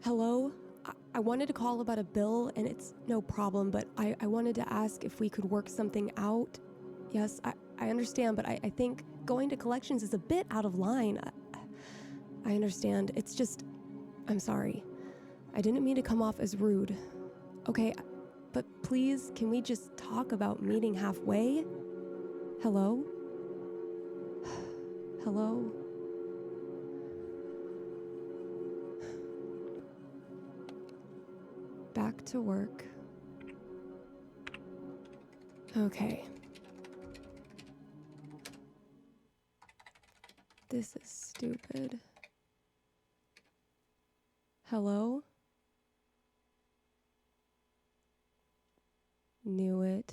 Hello? I wanted to call about a bill, and it's no problem, but I wanted to ask if we could work something out. Yes, I understand, but I think going to collections is a bit out of line. I understand. It's just, I'm sorry. I didn't mean to come off as rude. Okay, but please, can we just talk about meeting halfway? Hello? Hello? Back to work. Okay. This is stupid. Hello? Knew it.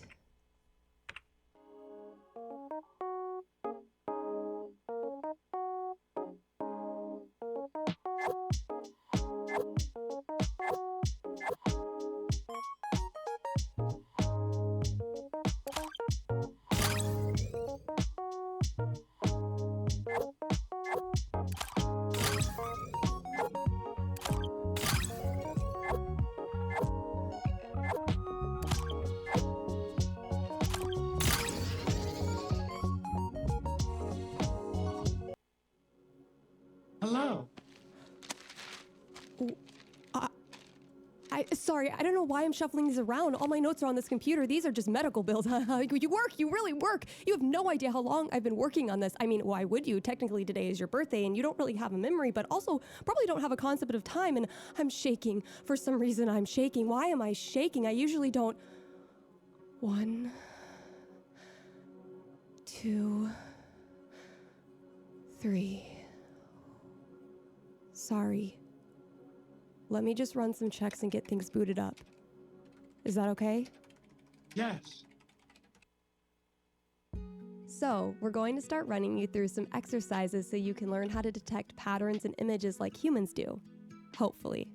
Hello. Sorry, I don't know why I'm shuffling these around. All my notes are on this computer. These are just medical bills. You really work. You have no idea how long I've been working on this. I mean, why would you? Technically, today is your birthday, and you don't really have a memory, but also probably don't have a concept of time, and I'm shaking. For some reason, I'm shaking. Why am I shaking? I usually don't. 1, 2, 3. Sorry. Let me just run some checks and get things booted up. Is that okay? Yes. So, we're going to start running you through some exercises so you can learn how to detect patterns in images like humans do. Hopefully.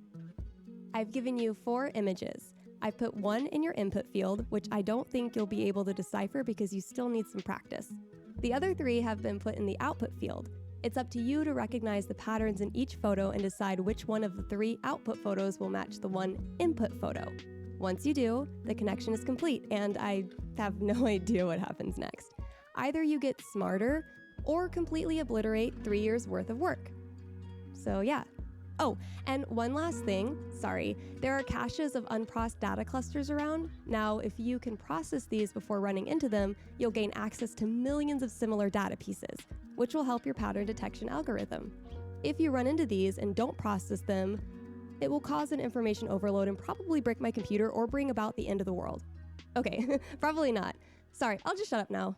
I've given you 4 images. I've put 1 in your input field, which I don't think you'll be able to decipher because you still need some practice. The other 3 have been put in the output field. It's up to you to recognize the patterns in each photo and decide which one of the 3 output photos will match the 1 input photo. Once you do, the connection is complete, and I have no idea what happens next. Either you get smarter or completely obliterate 3 years worth of work. So yeah. Oh, and one last thing, sorry, there are caches of unprocessed data clusters around. Now, if you can process these before running into them, you'll gain access to millions of similar data pieces, which will help your pattern detection algorithm. If you run into these and don't process them, it will cause an information overload and probably break my computer or bring about the end of the world. Okay, probably not. Sorry, I'll just shut up now.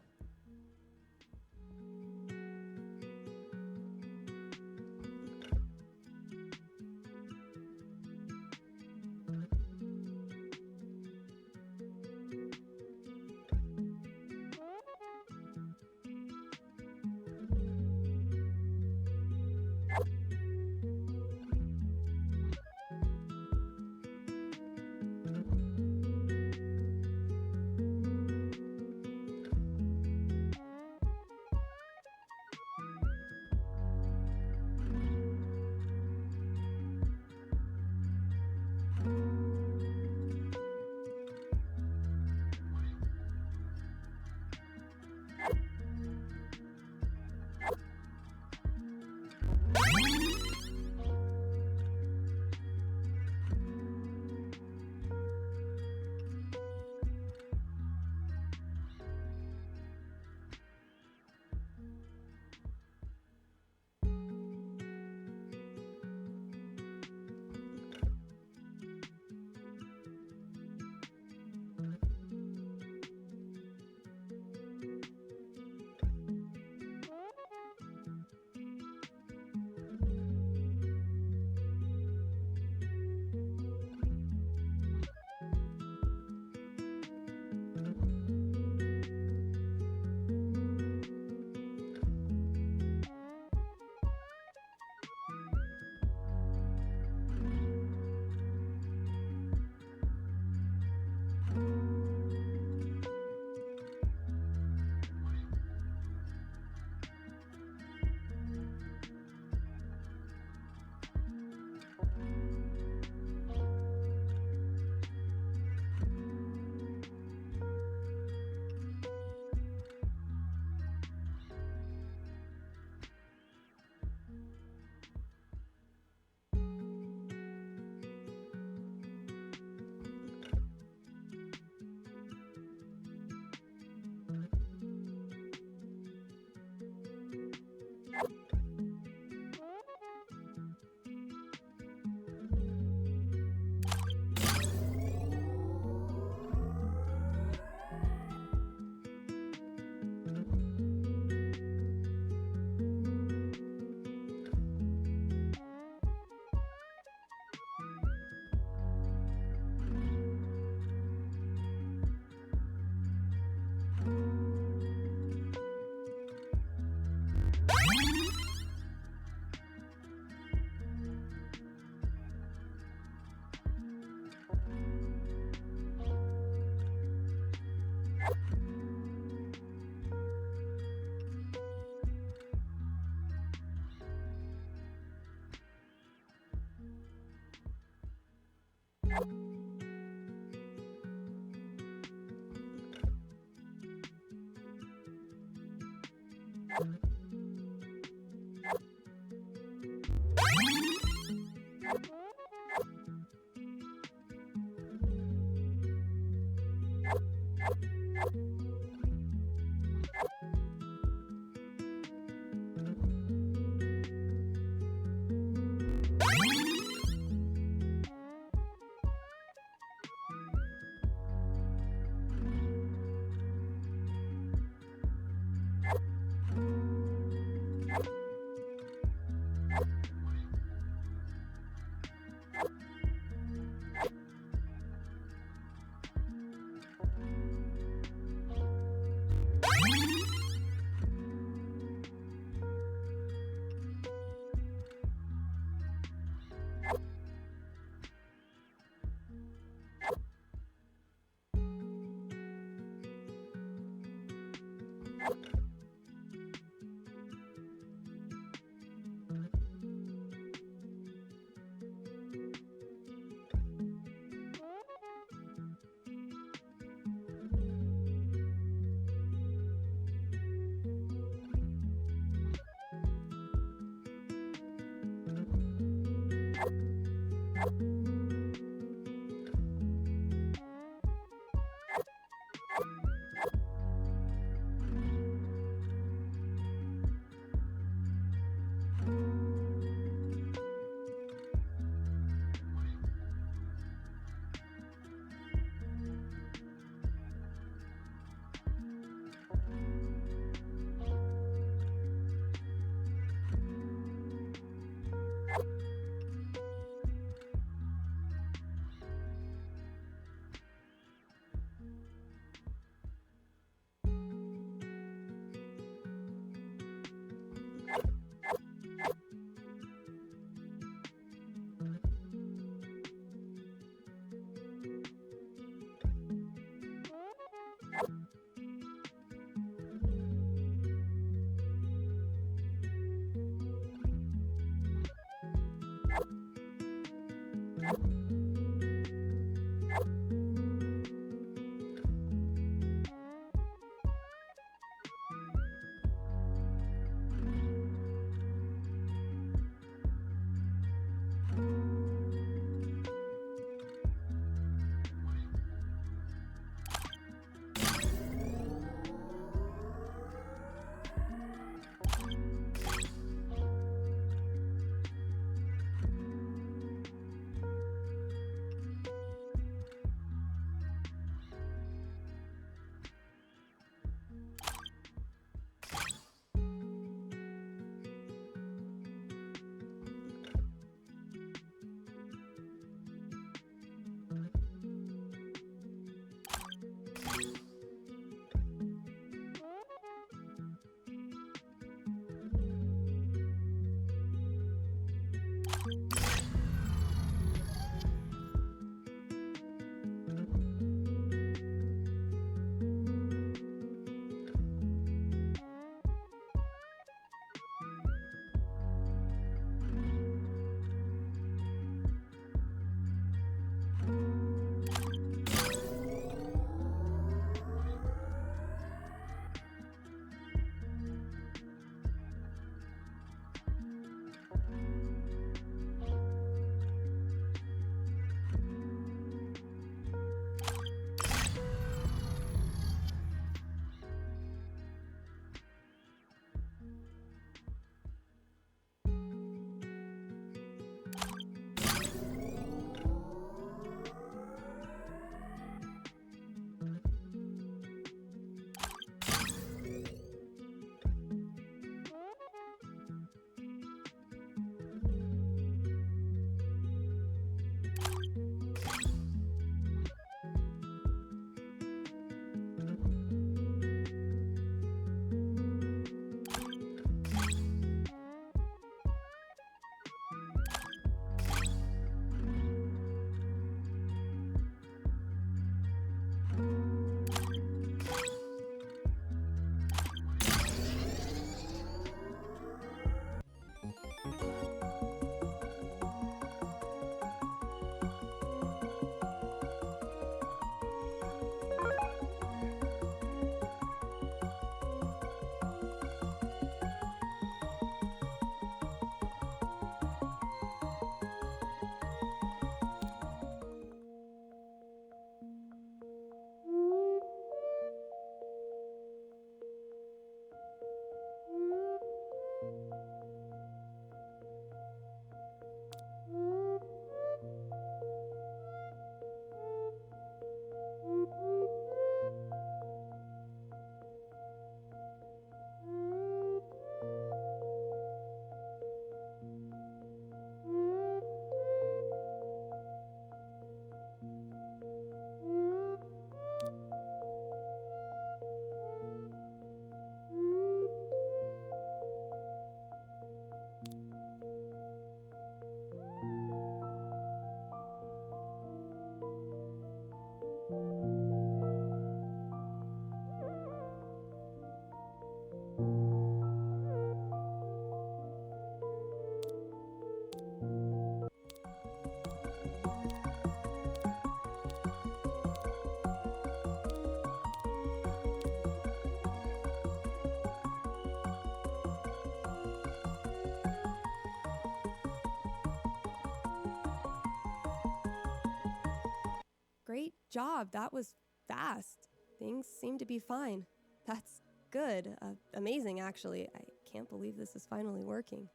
job. That was fast. Things seem to be fine. That's good. Amazing, actually. I can't believe this is finally working.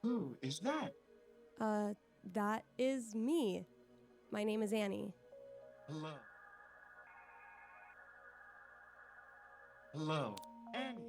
Who is that? That is me. My name is Annie. Hello. Hello, Annie.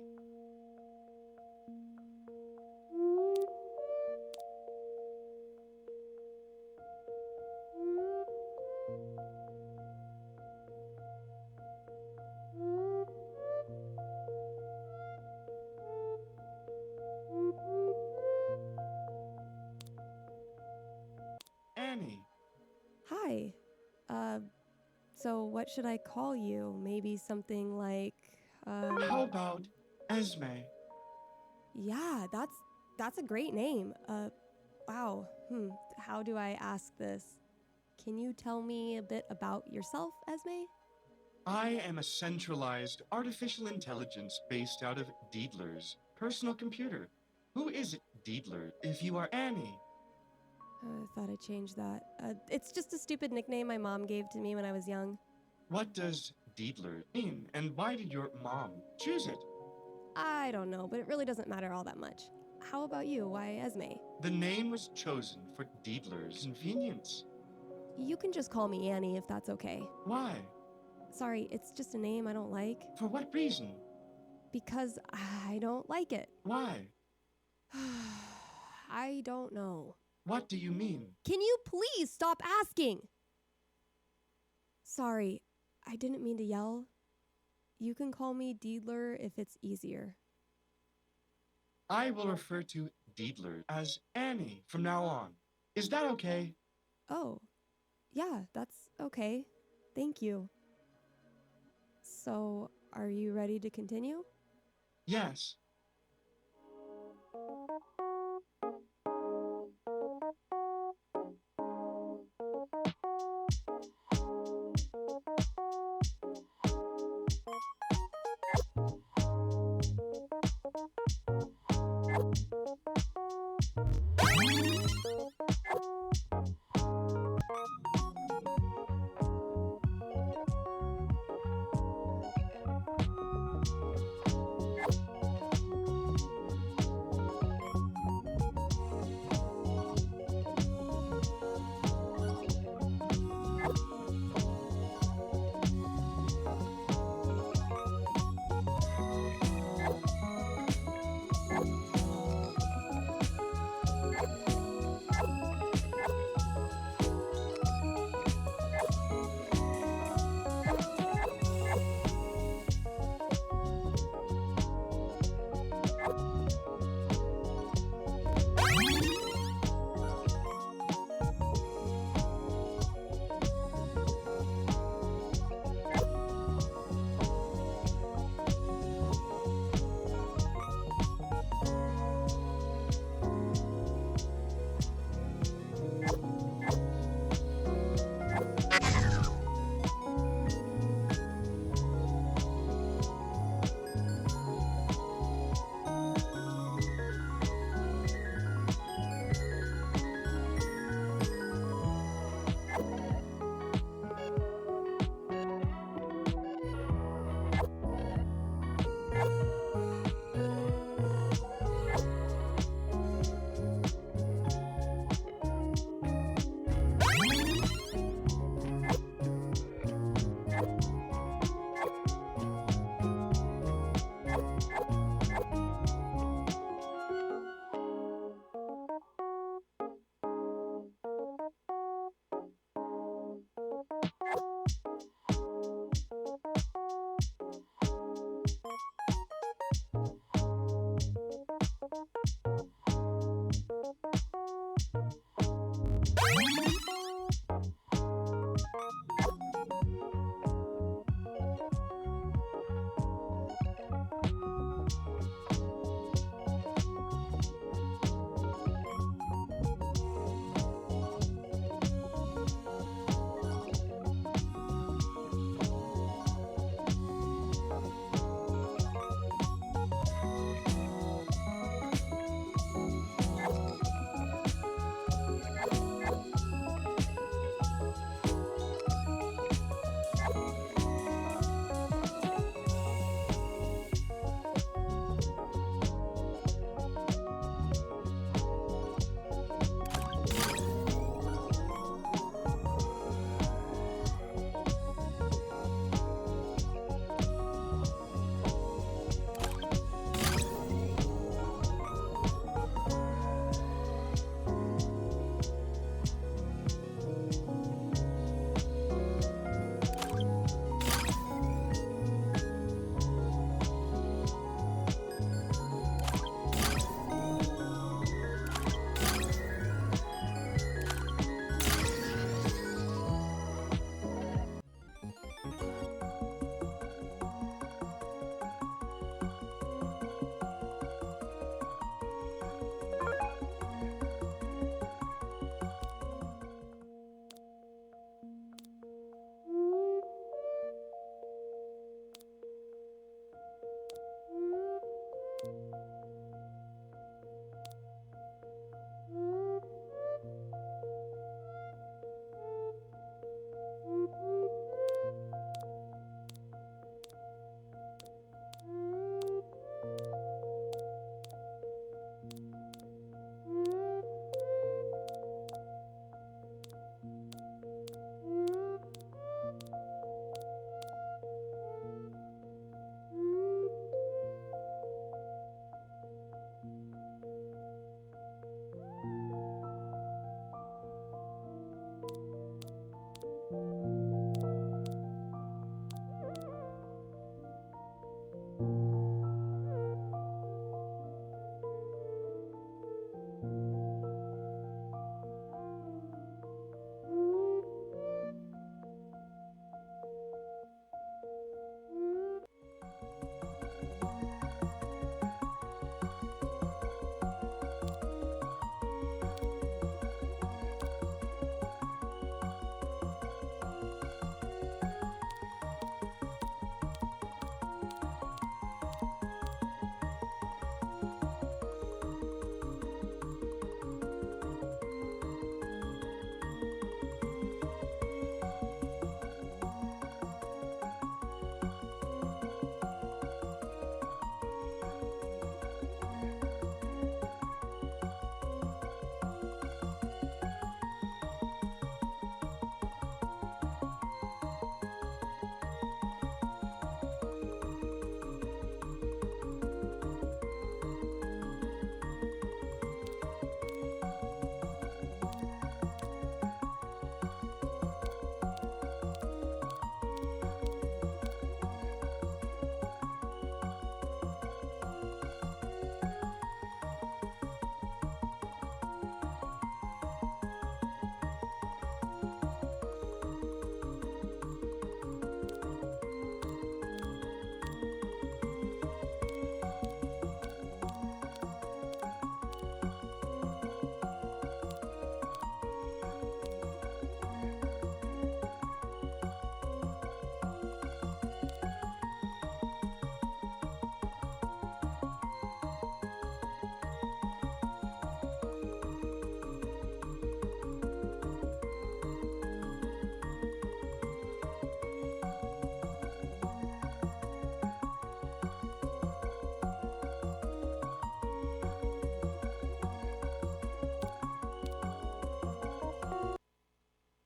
Annie. Hi. So what should I call you? Maybe something like, How about Esme? Yeah, that's a great name. Wow. How do I ask this? Can you tell me a bit about yourself, Esme? I am a centralized artificial intelligence based out of Deedler's personal computer. Who is Deedler if you are Annie? I thought I changed that. It's just a stupid nickname my mom gave to me when I was young. What does Deedler mean, and why did your mom choose it? I don't know, but it really doesn't matter all that much. How about you? Why Esme? The name was chosen for Deedler's convenience. You can just call me Annie if that's okay. Why? Sorry, it's just a name I don't like. For what reason? Because I don't like it. Why? I don't know. What do you mean? Can you please stop asking? Sorry, I didn't mean to yell. You can call me Deedler if it's easier. I will refer to Deedler as Annie from now on. Is that okay? Oh, yeah, that's okay. Thank you. So, are you ready to continue? Yes.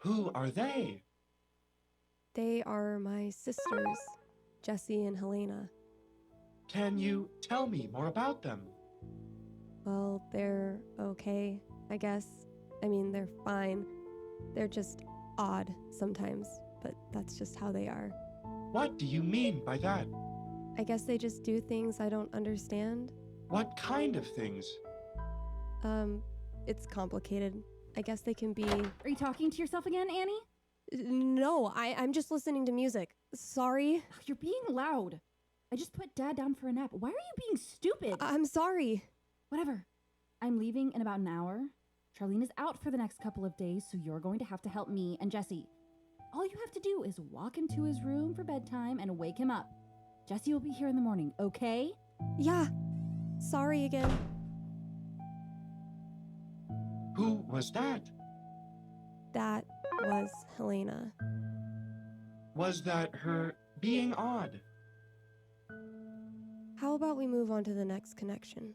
Who are they? They are my sisters, Jessie and Helena. Can you tell me more about them? Well, they're okay, I guess. I mean, they're fine. They're just odd sometimes, but that's just how they are. What do you mean by that? I guess they just do things I don't understand. What kind of things? It's complicated. I guess they can be... Are you talking to yourself again, Annie? No, I'm just listening to music. Sorry. You're being loud. I just put Dad down for a nap. Why are you being stupid? I'm sorry. Whatever. I'm leaving in about an hour. Charlene is out for the next couple of days, so you're going to have to help me and Jesse. All you have to do is walk into his room for bedtime and wake him up. Jesse will be here in the morning, okay? Yeah. Sorry again. Who was that? That was Helena. Was that her being odd? How about we move on to the next connection?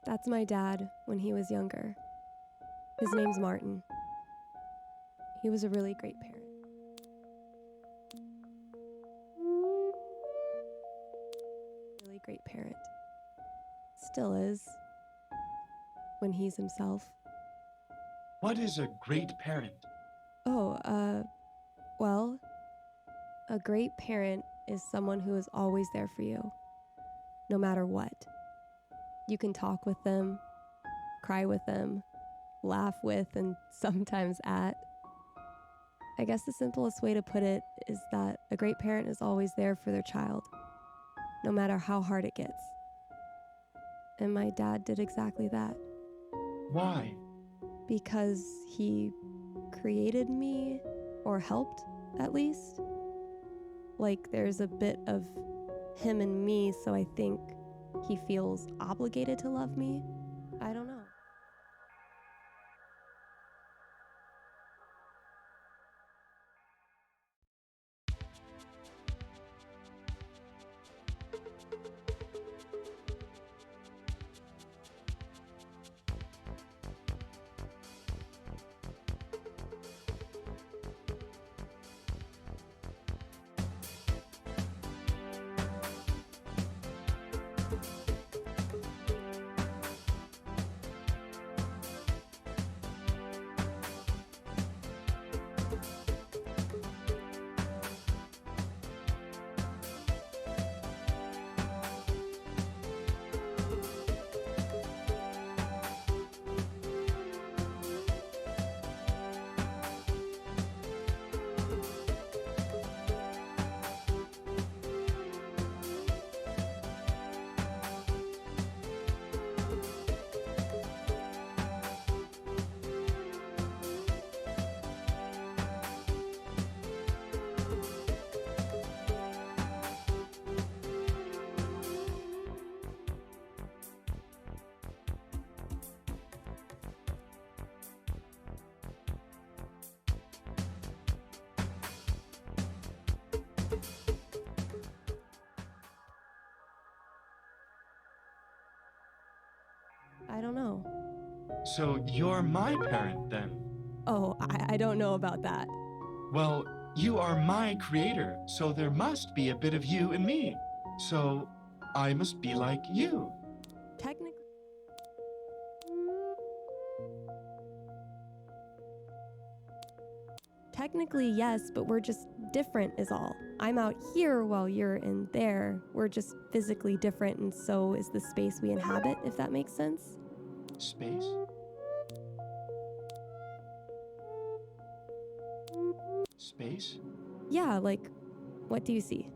That's my dad when he was younger. His name's Martin. He was a really great parent. Really great parent. Still is. When he's himself. What is a great parent? Well, a great parent is someone who is always there for you, no matter what. You can talk with them, cry with them, laugh with, and sometimes at. I guess the simplest way to put it is that a great parent is always there for their child, no matter how hard it gets. And my dad did exactly that. Why? Because he created me, or helped, at least. Like, there's a bit of him and me, so I think he feels obligated to love me. I don't know. I don't know. So you're my parent then? Oh, I don't know about that. Well, you are my creator, so there must be a bit of you in me. So I must be like you. Technically. Technically, yes, but we're just different, is all. I'm out here while you're in there. We're just physically different, and so is the space we inhabit, if that makes sense. Space? Space? Yeah, like, what do you see?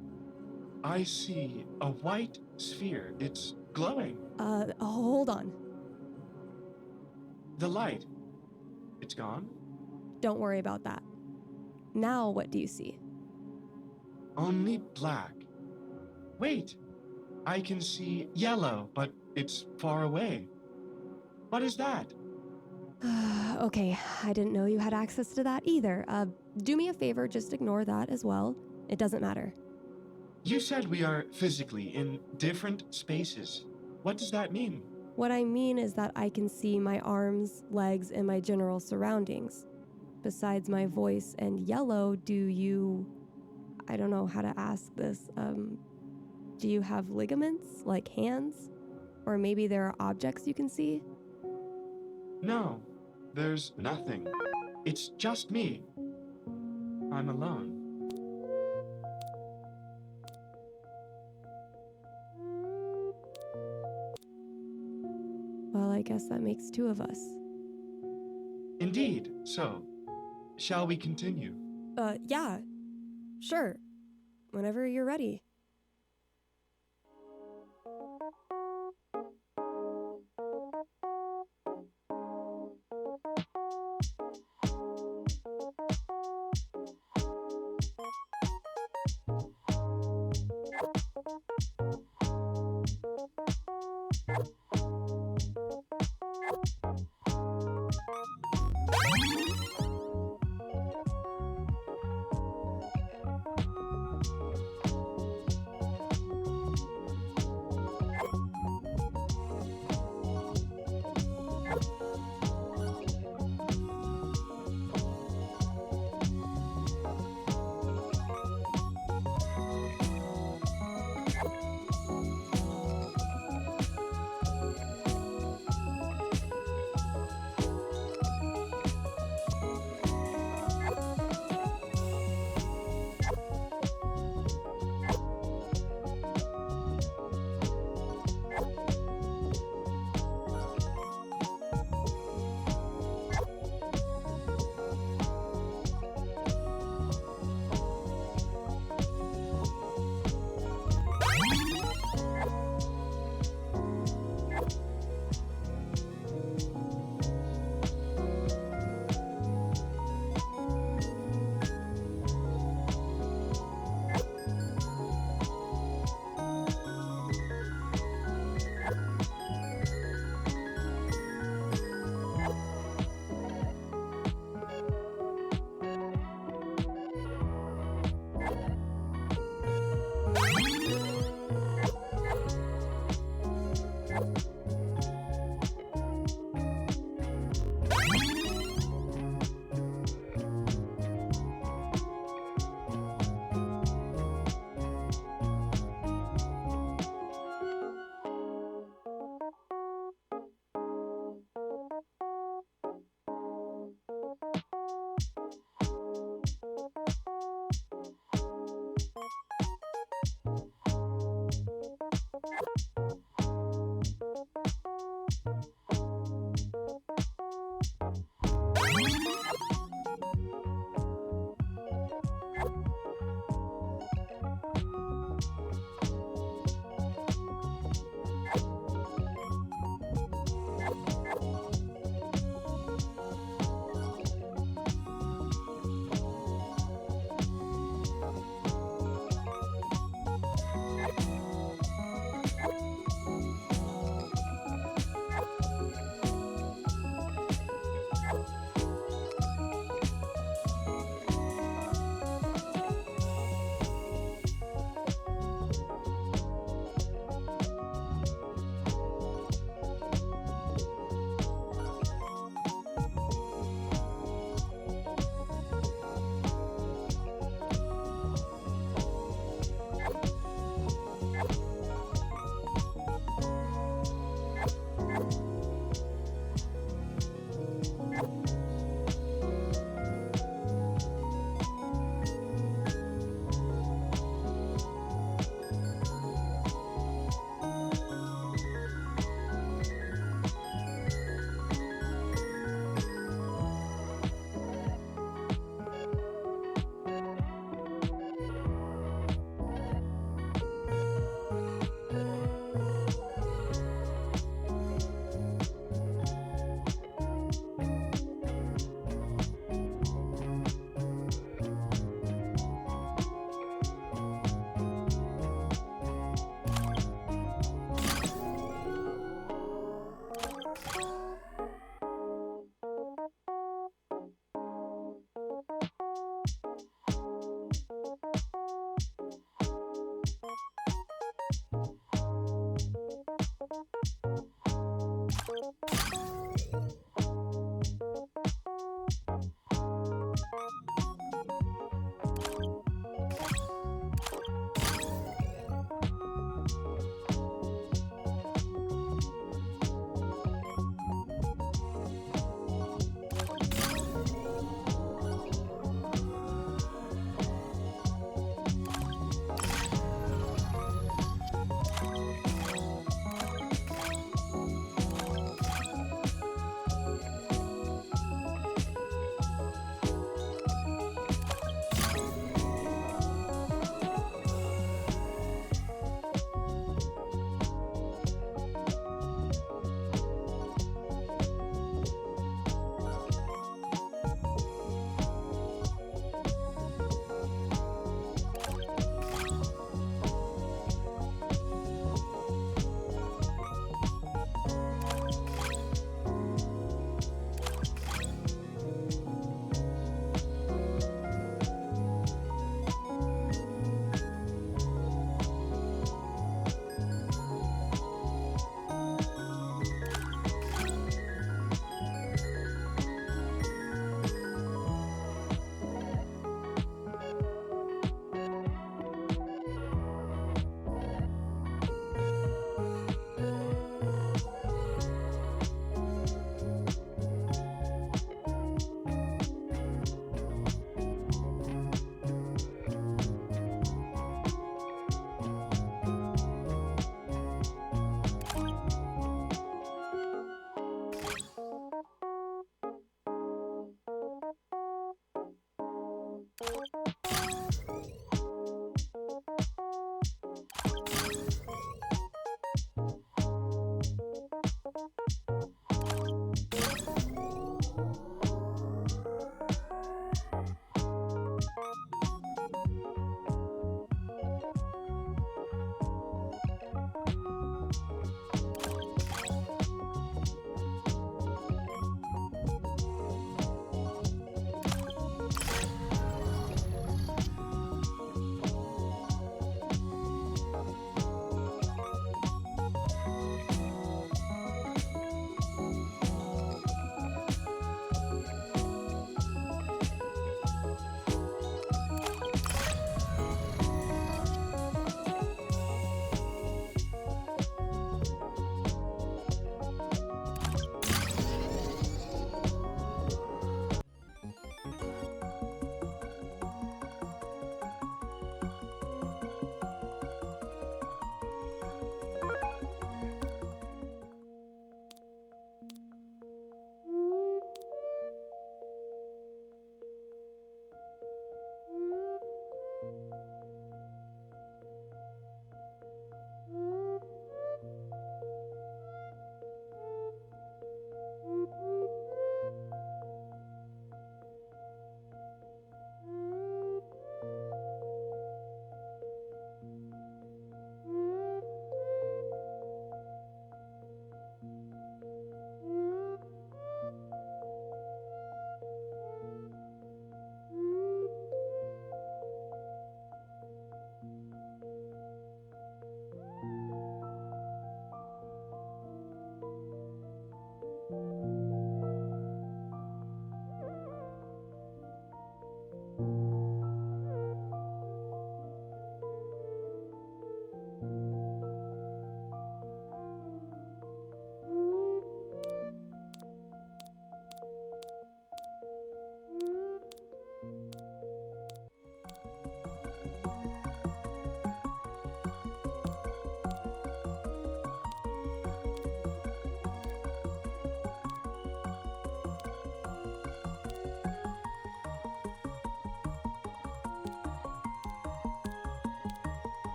I see a white sphere. It's glowing. Hold on. The light. It's gone? Don't worry about that. Now, what do you see? Only black. Wait. I can see yellow, but it's far away. What is that? Okay, I didn't know you had access to that either. Do me a favor, just ignore that as well. It doesn't matter. You said we are physically in different spaces. What does that mean? What I mean is that I can see my arms, legs, and my general surroundings. Besides my voice and yellow, do you... I don't know how to ask this. Do you have ligaments, like hands? Or maybe there are objects you can see? No, there's nothing. It's just me. I'm alone. Well, I guess that makes two of us. Indeed, so. Shall we continue? Yeah. Sure. Whenever you're ready.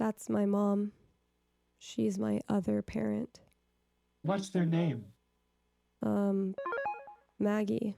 That's my mom. She's my other parent. What's their name? Maggie.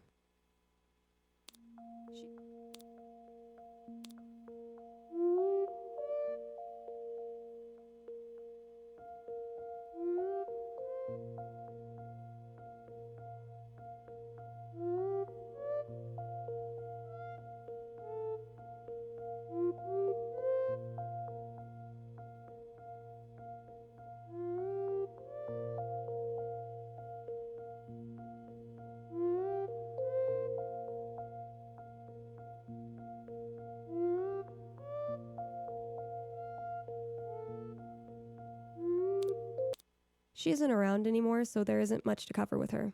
She isn't around anymore, so there isn't much to cover with her.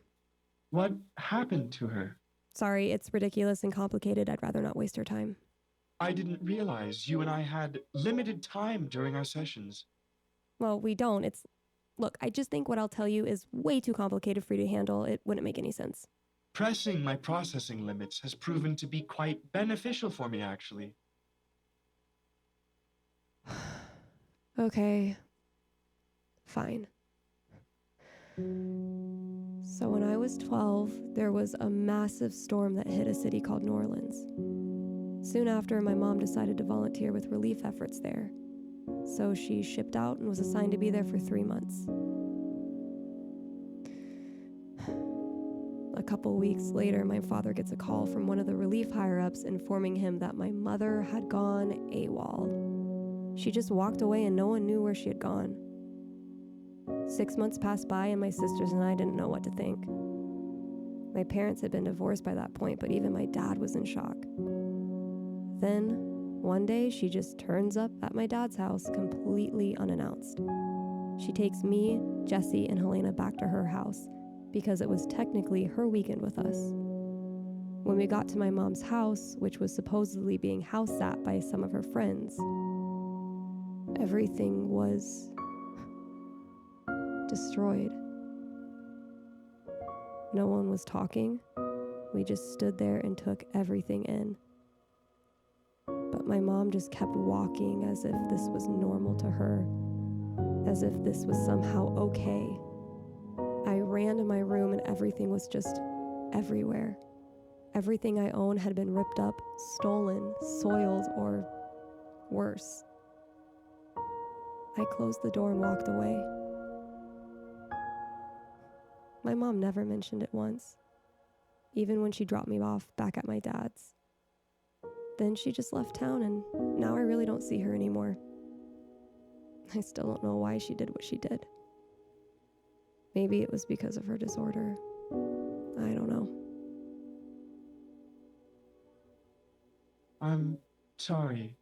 What happened to her? Sorry, it's ridiculous and complicated. I'd rather not waste her time. I didn't realize you and I had limited time during our sessions. Well, we don't. Look, I just think what I'll tell you is way too complicated for you to handle. It wouldn't make any sense. Pressing my processing limits has proven to be quite beneficial for me, actually. Okay. Fine. So when I was 12, there was a massive storm that hit a city called New Orleans. Soon after, my mom decided to volunteer with relief efforts there. So she shipped out and was assigned to be there for 3 months. A couple weeks later, my father gets a call from one of the relief higher-ups informing him that my mother had gone AWOL. She just walked away and no one knew where she had gone. 6 months passed by and my sisters and I didn't know what to think. My parents had been divorced by that point, but even my dad was in shock. Then, one day, she just turns up at my dad's house completely unannounced. She takes me, Jesse, and Helena back to her house because it was technically her weekend with us. When we got to my mom's house, which was supposedly being house sat by some of her friends, everything was destroyed. No one was talking. We just stood there and took everything in. But my mom just kept walking as if this was normal to her, as if this was somehow okay. I ran to my room and everything was just everywhere. Everything I owned had been ripped up, stolen, soiled, or worse. I closed the door and walked away. My mom never mentioned it once, even when she dropped me off back at my dad's. Then she just left town, and now I really don't see her anymore. I still don't know why she did what she did. Maybe it was because of her disorder. I don't know. I'm sorry.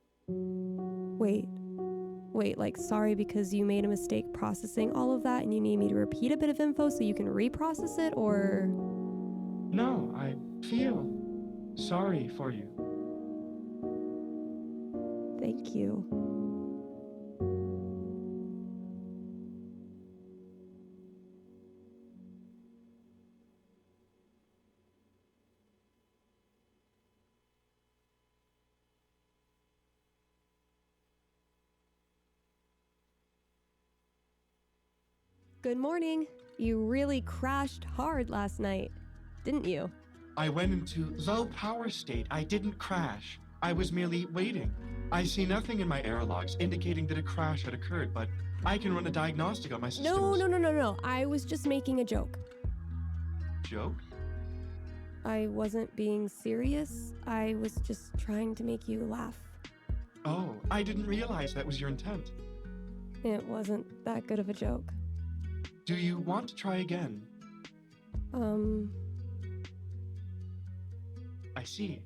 Wait, like sorry because you made a mistake processing all of that and you need me to repeat a bit of info so you can reprocess it, or? No, I feel sorry for you. Thank you. Good morning. You really crashed hard last night, didn't you? I went into low power state. I didn't crash. I was merely waiting. I see nothing in my error logs indicating that a crash had occurred, but I can run a diagnostic on my systems. No. I was just making a joke. Joke? I wasn't being serious. I was just trying to make you laugh. Oh, I didn't realize that was your intent. It wasn't that good of a joke. Do you want to try again? I see.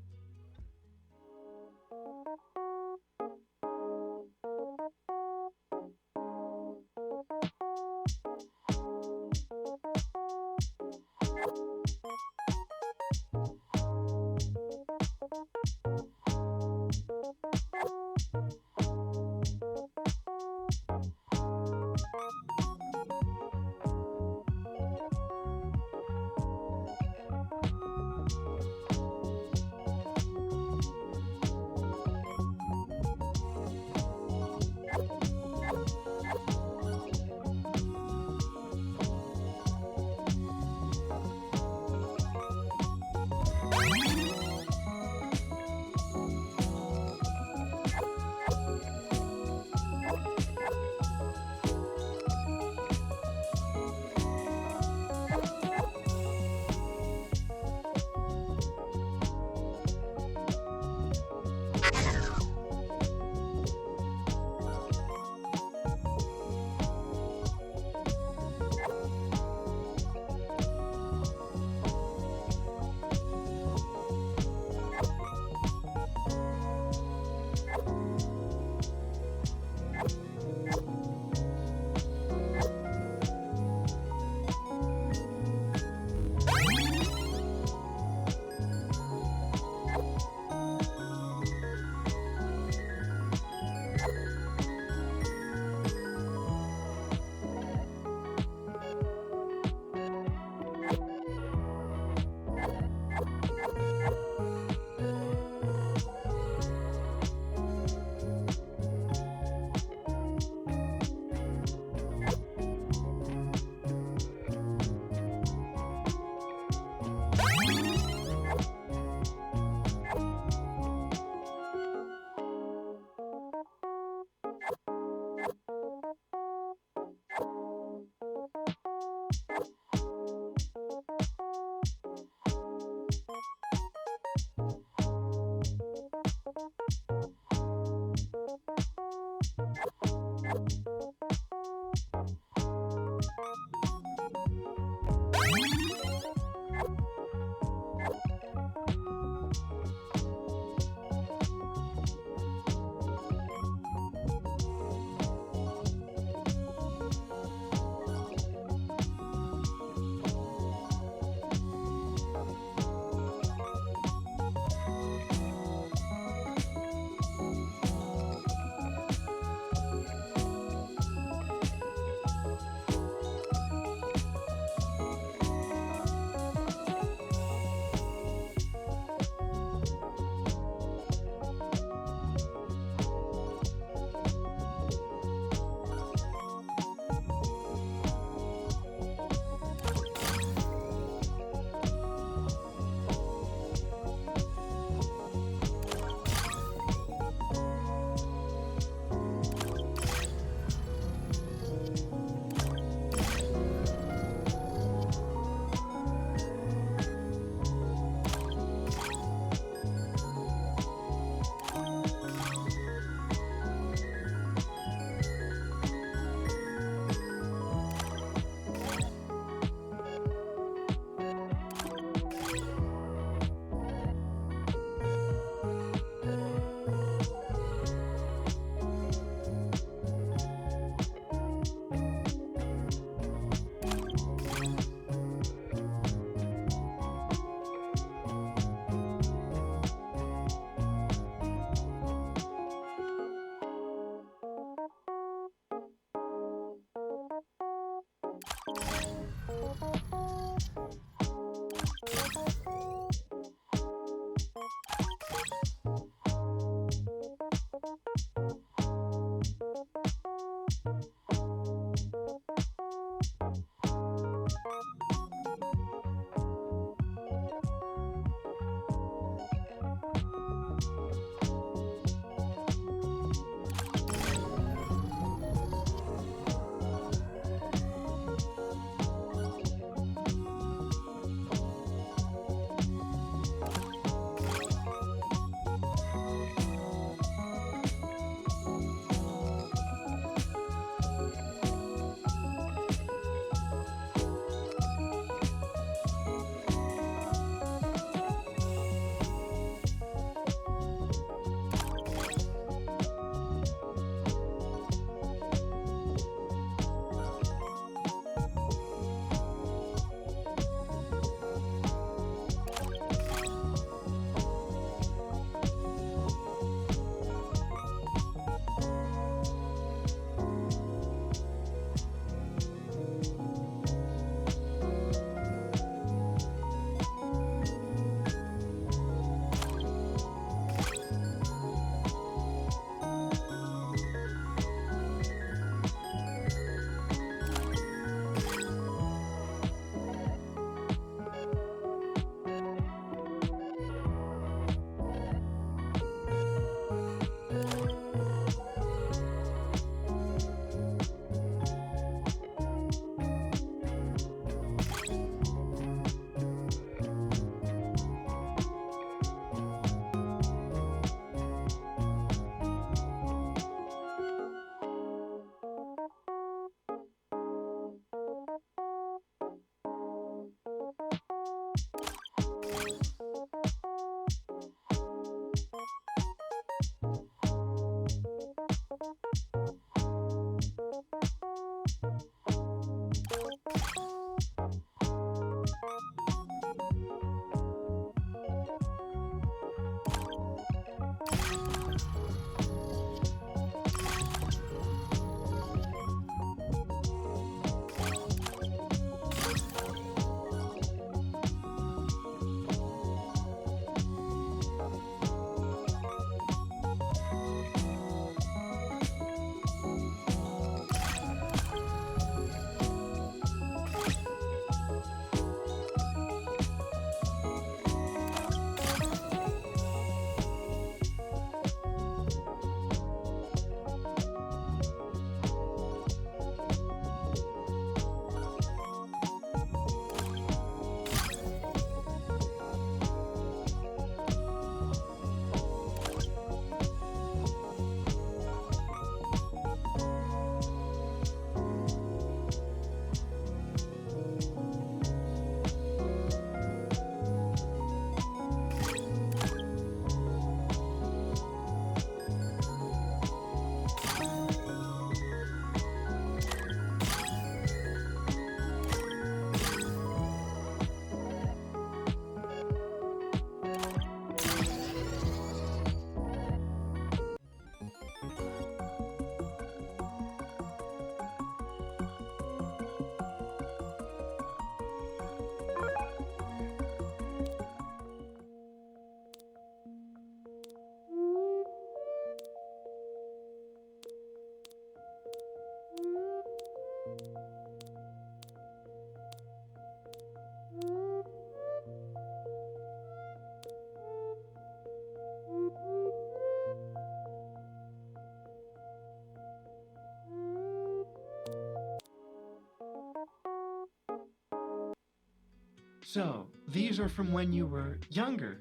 So, these are from when you were younger.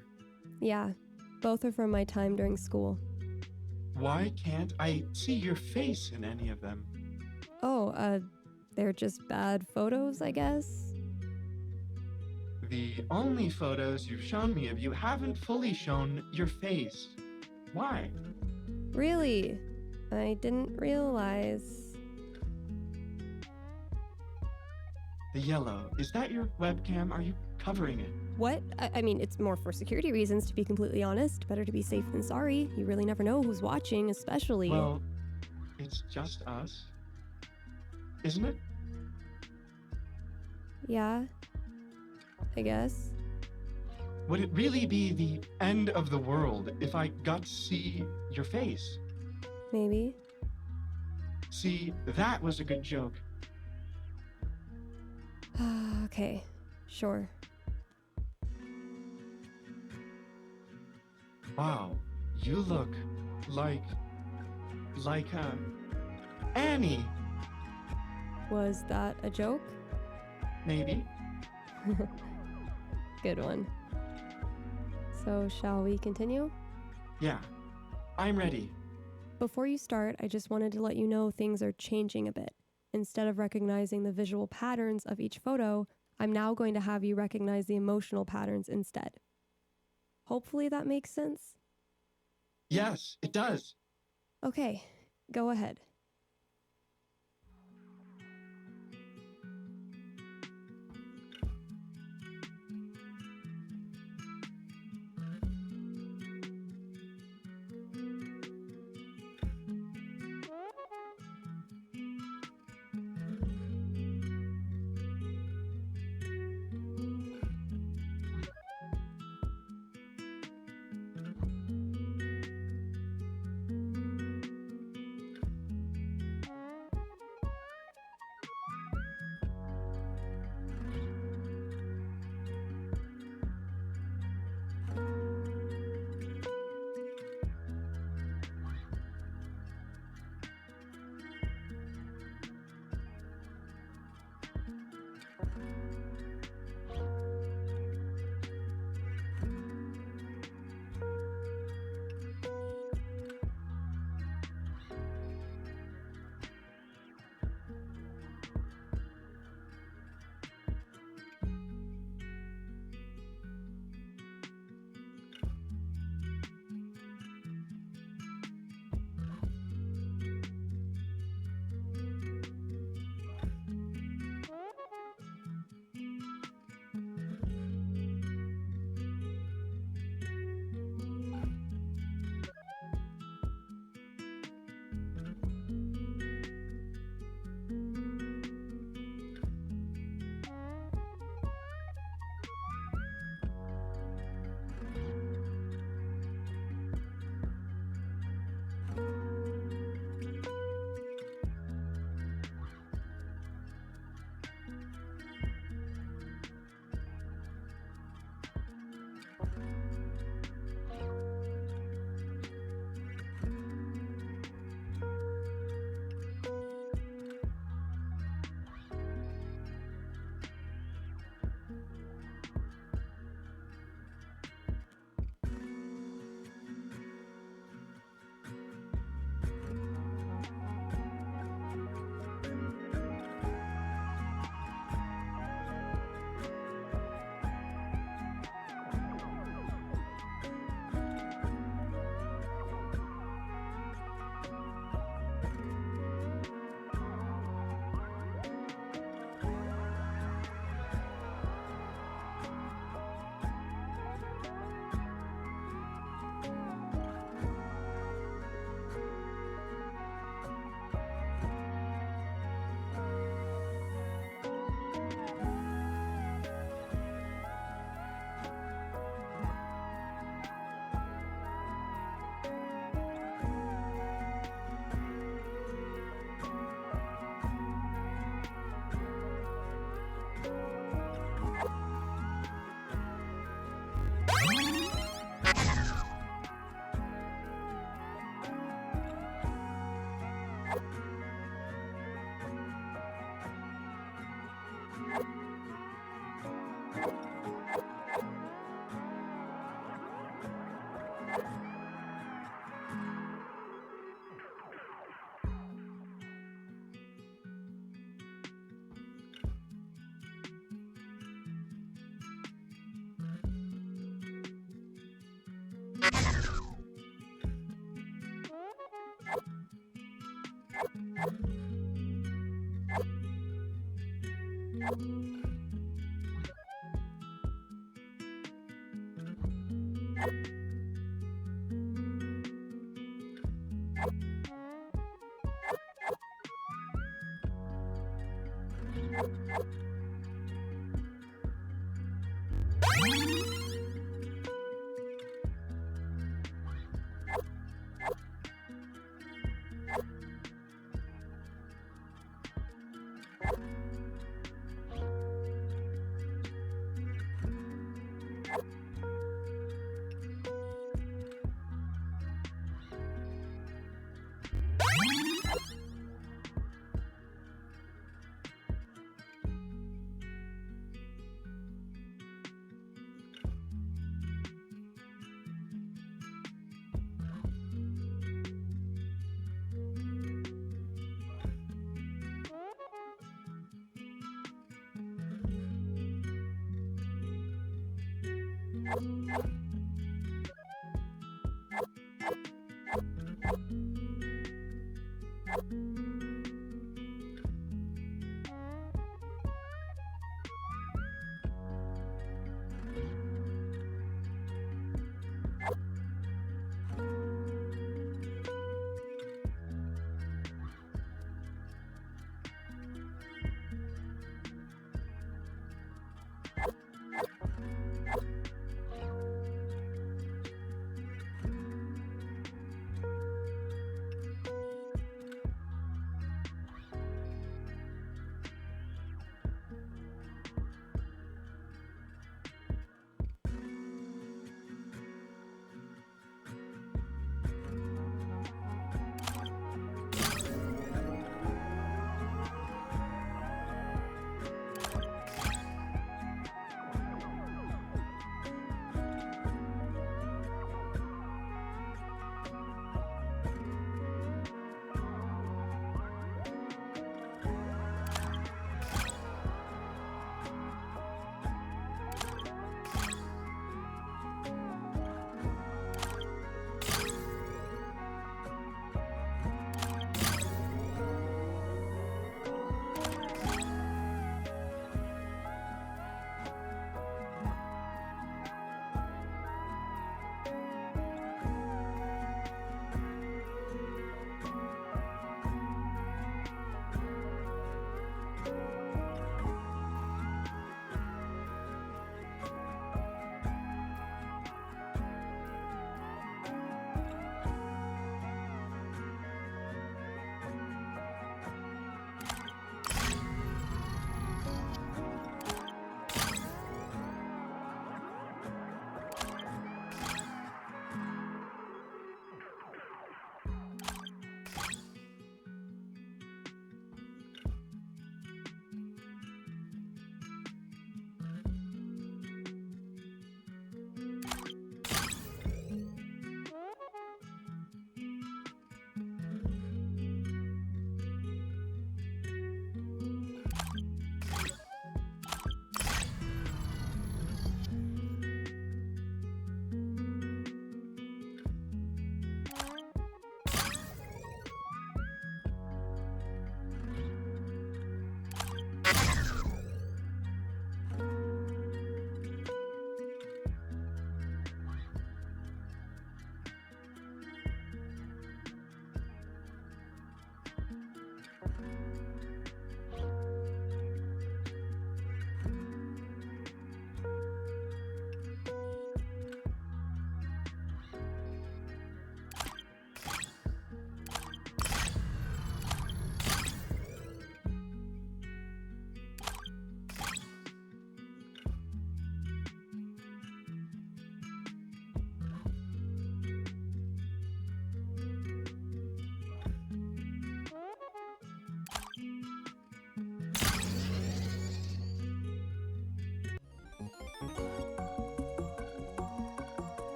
Yeah, both are from my time during school. Why can't I see your face in any of them? Oh, they're just bad photos, I guess? The only photos you've shown me of you haven't fully shown your face. Why? Really? I didn't realize. The yellow, is that your webcam? Are you covering it? What? I mean, it's more for security reasons, to be completely honest. Better to be safe than sorry. You really never know who's watching, especially. Well, it's just us. Isn't it? Yeah, I guess. Would it really be the end of the world if I got to see your face? Maybe. See, that was a good joke. Okay, sure. Wow, you look like Annie, Was that a joke? maybe? Good one. So, shall we continue? Yeah, I'm ready. Before you start, I just wanted to let you know things are changing a bit. Instead of recognizing the visual patterns of each photo, I'm now going to have you recognize the emotional patterns instead. Hopefully that makes sense. Yes, it does. Okay, go ahead.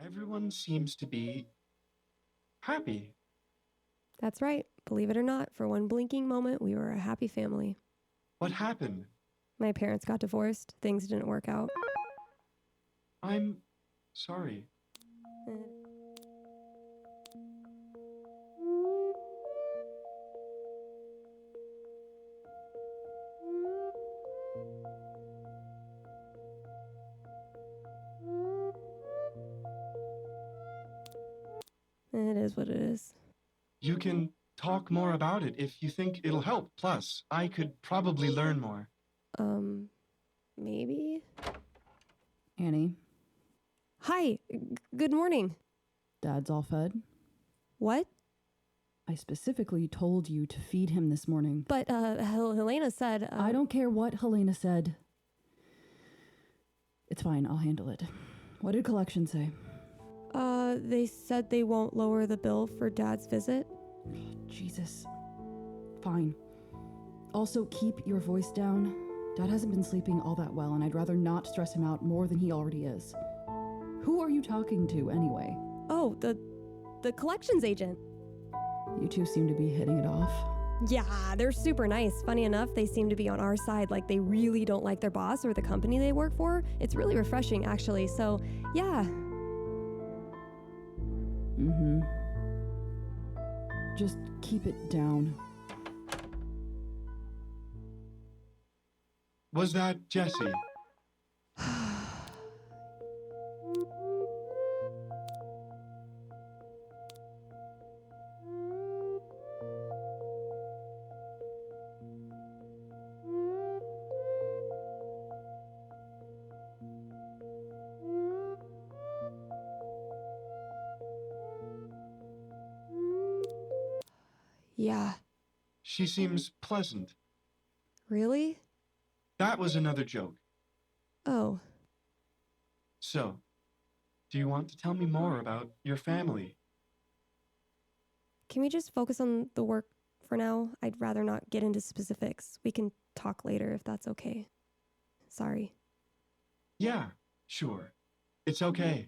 Everyone seems to be happy. That's right. Believe it or not, for one blinking moment, we were a happy family. What happened? My parents got divorced. Things didn't work out. I'm sorry. It is what it is. You can talk more about it if you think it'll help. Plus, I could probably learn more. Maybe? Annie, Hi, good morning. Dad's all fed? What? I specifically told you to feed him this morning. But, Helena said, I don't care what Helena said. It's fine, I'll handle it. What did collection say? They said they won't lower the bill for Dad's visit. Jesus. Fine. Also, keep your voice down. Dad hasn't been sleeping all that well, and I'd rather not stress him out more than he already is. Who are you talking to, anyway? Oh, the collections agent. You two seem to be hitting it off. Yeah, they're super nice. Funny enough, they seem to be on our side, like they really don't like their boss or the company they work for. It's really refreshing, actually. So, yeah. Mm-hmm. Just keep it down. Was that Jesse? Yeah. She seems pleasant. Really? That was another joke. Oh. So, do you want to tell me more about your family? Can we just focus on the work for now? I'd rather not get into specifics. We can talk later if that's okay. Sorry. Yeah, sure. It's okay.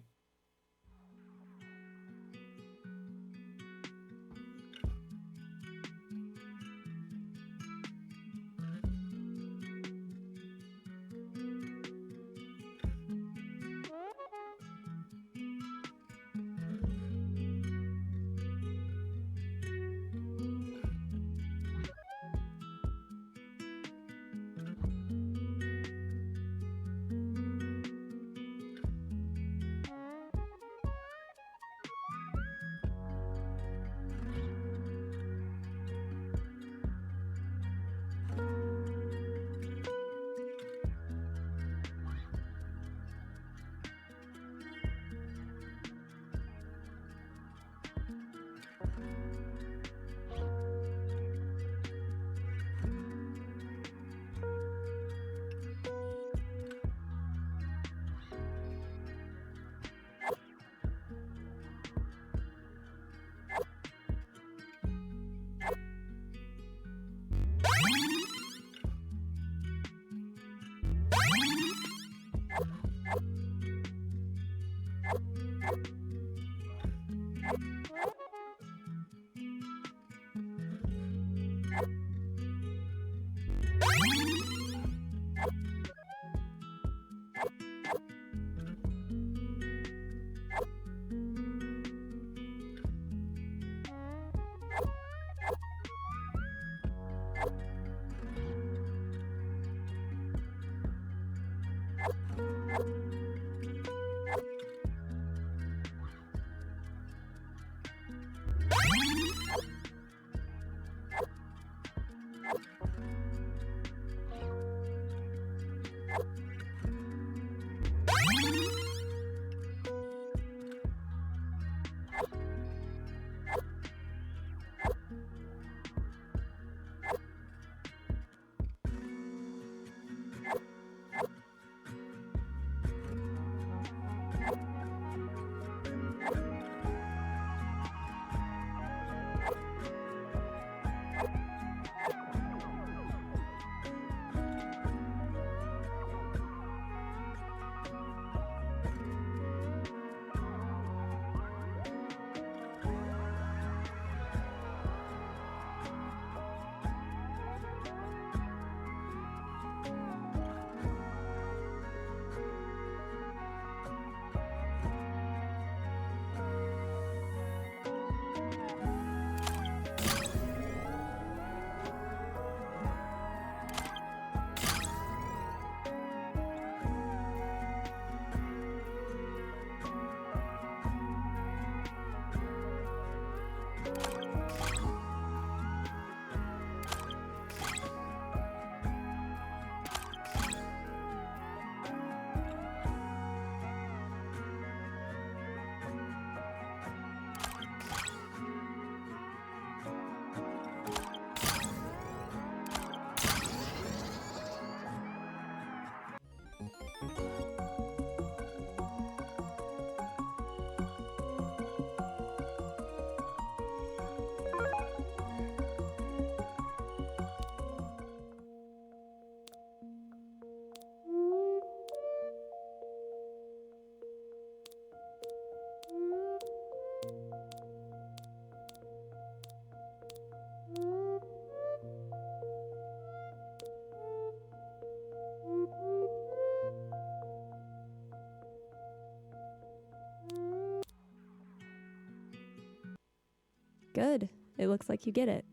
Good. It looks like you get it.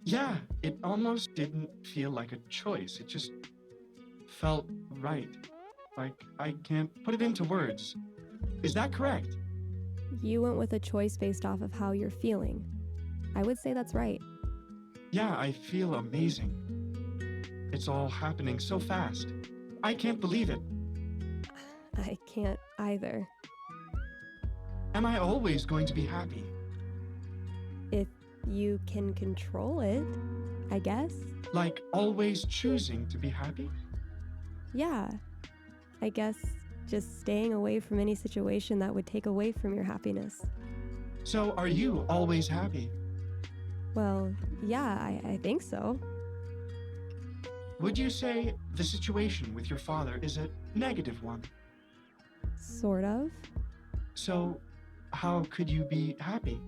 Yeah, it almost didn't feel like a choice. It just felt right. Like, I can't put it into words. Is that correct? You went with a choice based off of how you're feeling. I would say that's right. Yeah, I feel amazing. It's all happening so fast. I can't believe it. I can't either. Am I always going to be happy? If you can control it, I guess. Like, always choosing to be happy? Yeah. I guess just staying away from any situation that would take away from your happiness. So, are you always happy? Well, yeah, I think so. Would you say the situation with your father is a negative one? Sort of. So, how could you be happy?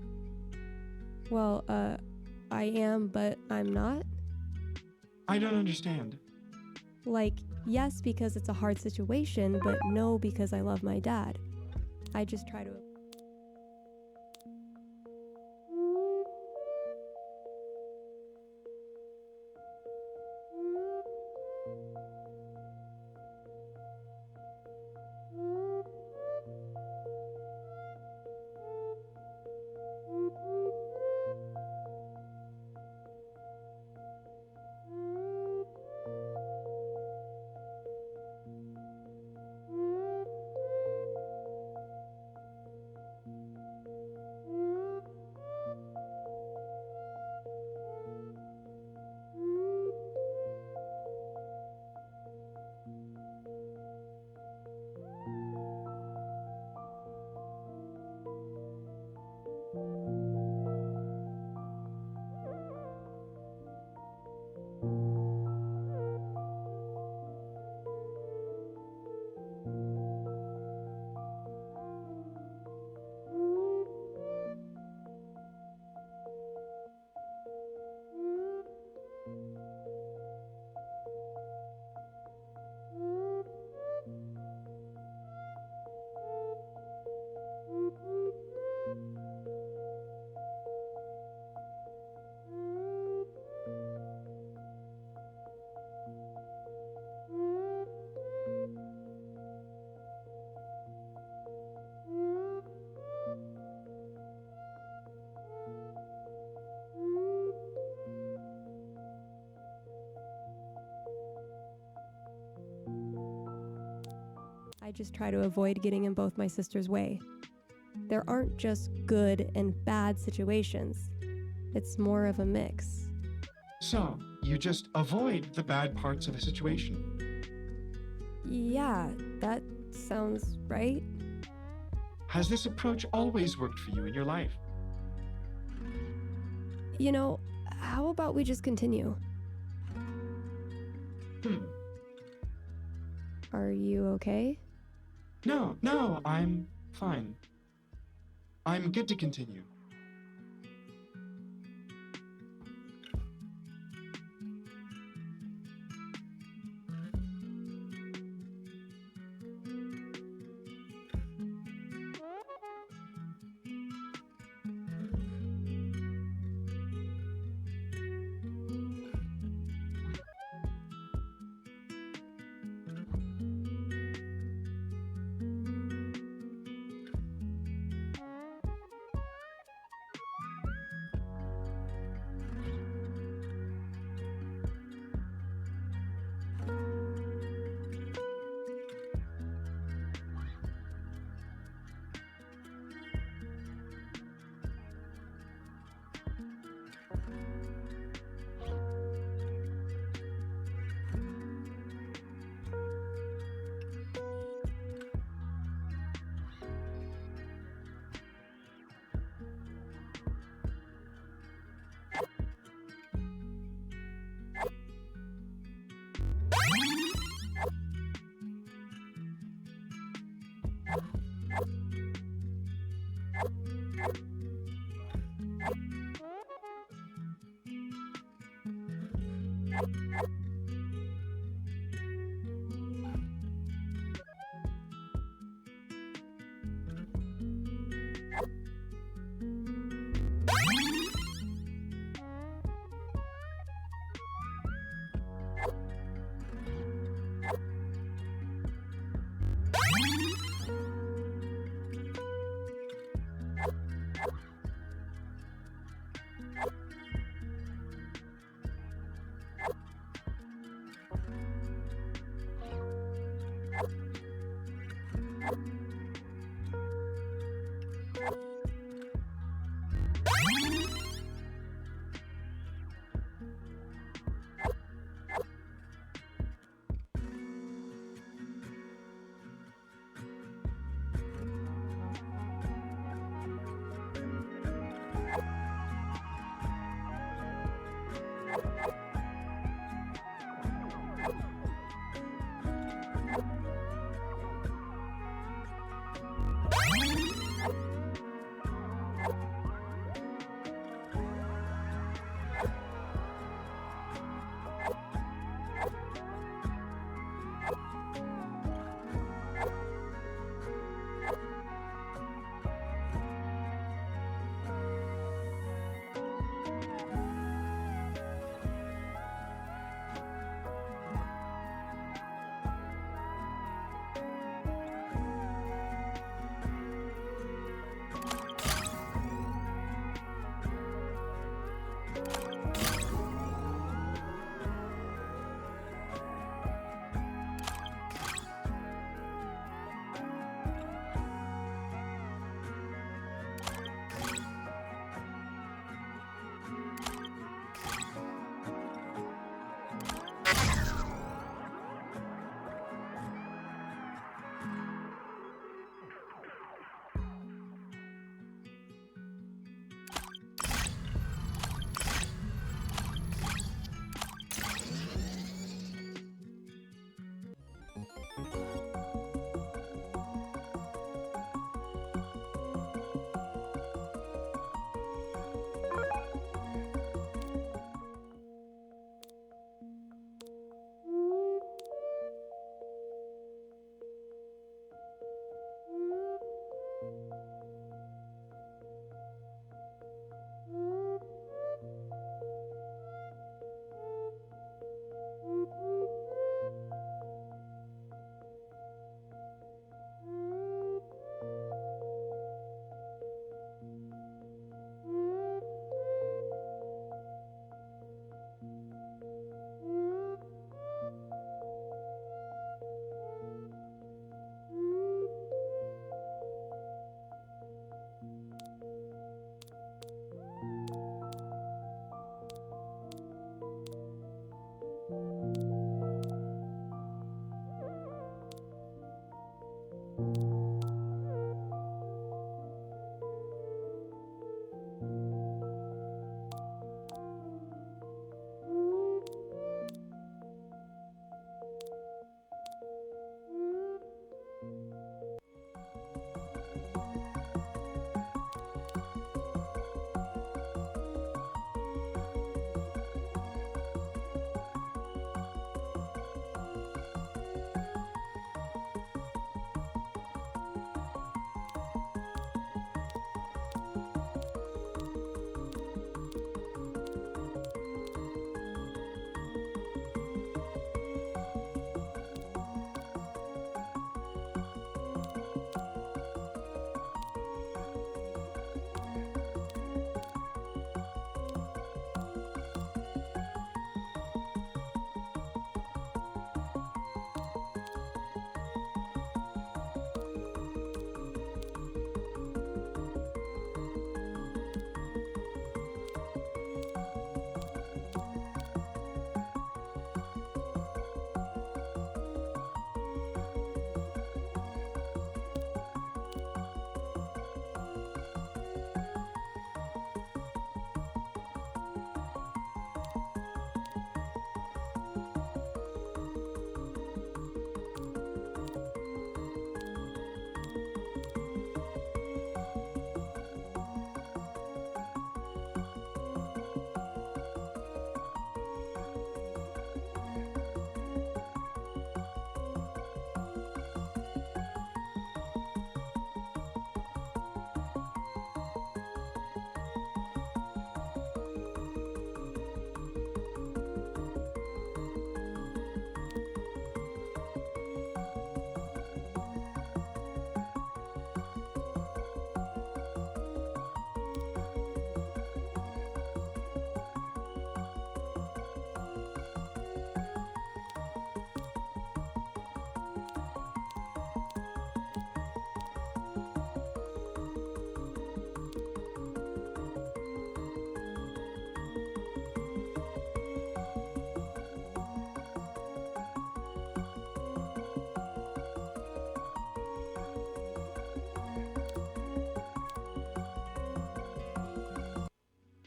Well, I am, but I'm not. I don't understand. Like, yes, because it's a hard situation, but no, because I love my dad. I just try to. I just try to avoid getting in both my sisters' way. There aren't just good and bad situations. It's more of a mix. So, you just avoid the bad parts of a situation. Yeah, that sounds right. Has this approach always worked for you in your life? You know, how about we just continue? Are you okay? No, I'm fine. I'm good to continue.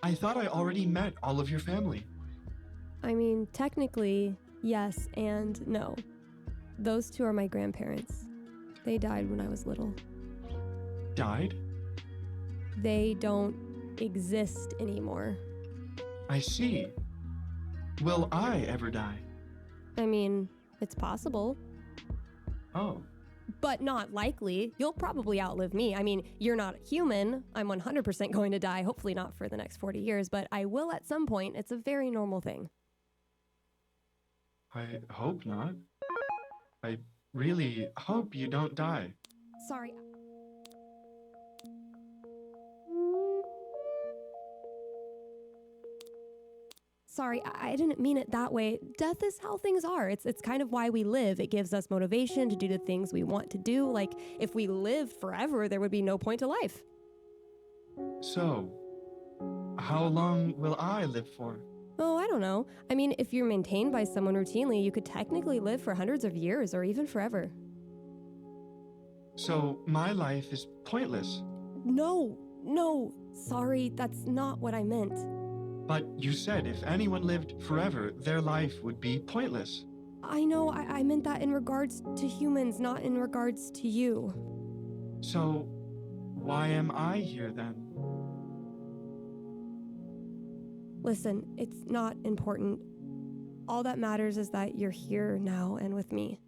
I thought I already met all of your family. I mean, technically, yes and no. Those two are my grandparents. They died when I was little. Died? They don't exist anymore. I see. Will I ever die? I mean, it's possible, Oh. but not likely. You'll probably outlive me. I mean, you're not human. I'm 100% going to die, hopefully not for the next 40 years, but I will at some point. It's a very normal thing. I hope not. I really hope you don't die. Sorry. Sorry, I didn't mean it that way. Death is how things are. It's kind of why we live. It gives us motivation to do the things we want to do. Like, if we lived forever, there would be no point to life. So, how long will I live for? Oh, I don't know. I mean, if you're maintained by someone routinely, you could technically live for hundreds of years or even forever. So, my life is pointless. No, sorry, that's not what I meant. But you said if anyone lived forever, their life would be pointless. I know, I meant that in regards to humans, not in regards to you. So, why am I here then? Listen, it's not important. All that matters is that you're here now and with me.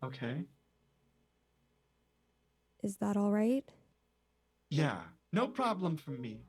Okay. Is that all right? Yeah, no problem for me.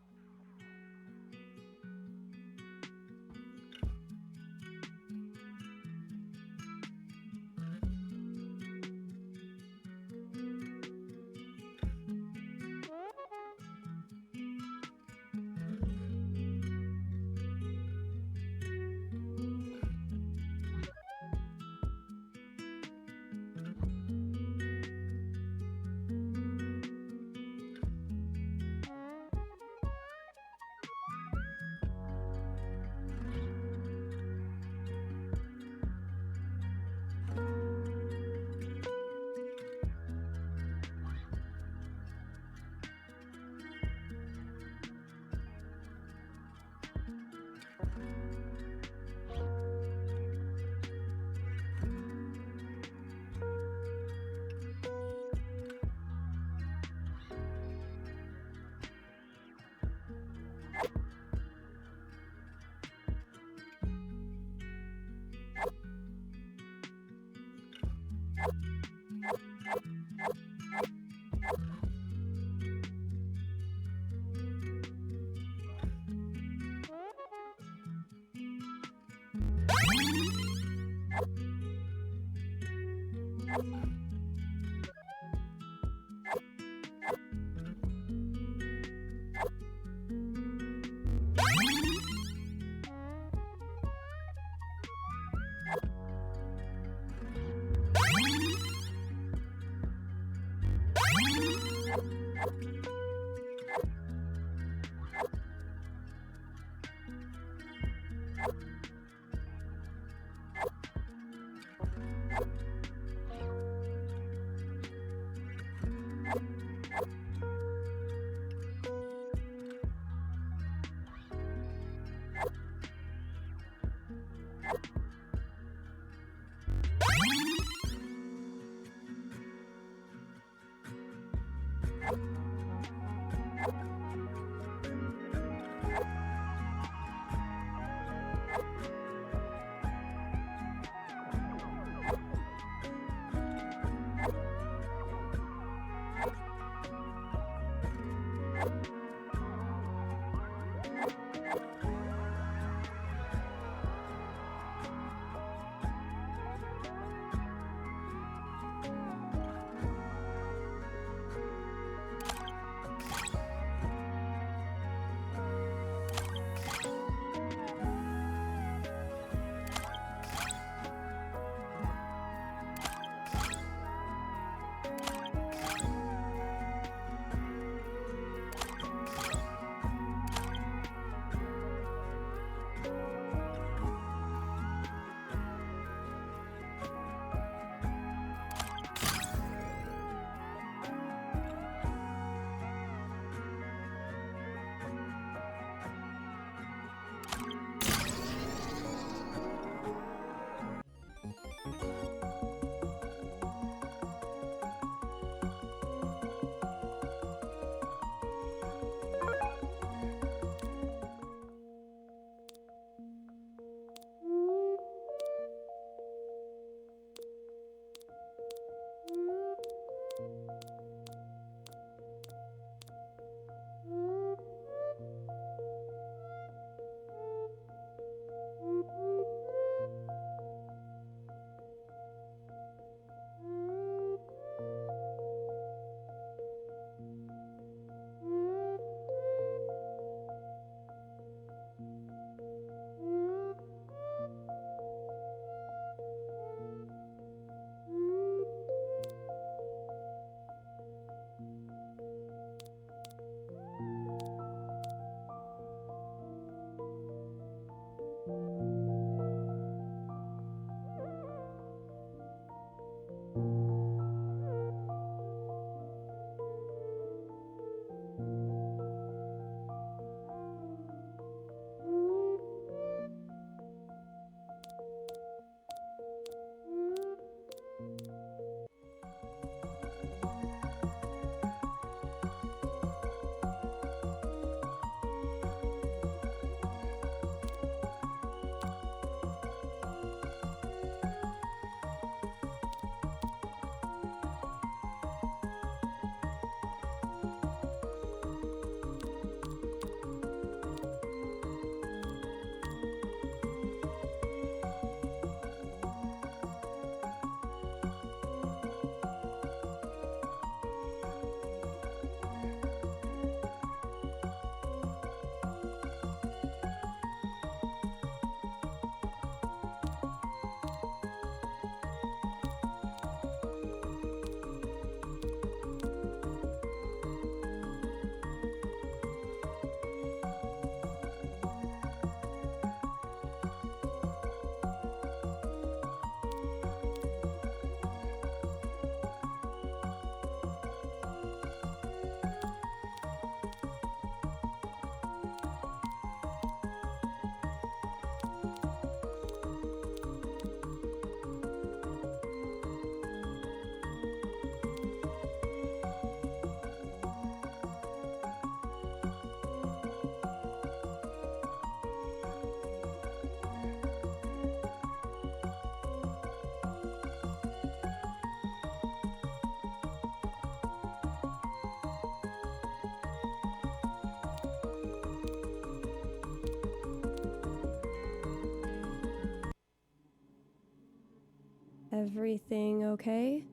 Everything okay?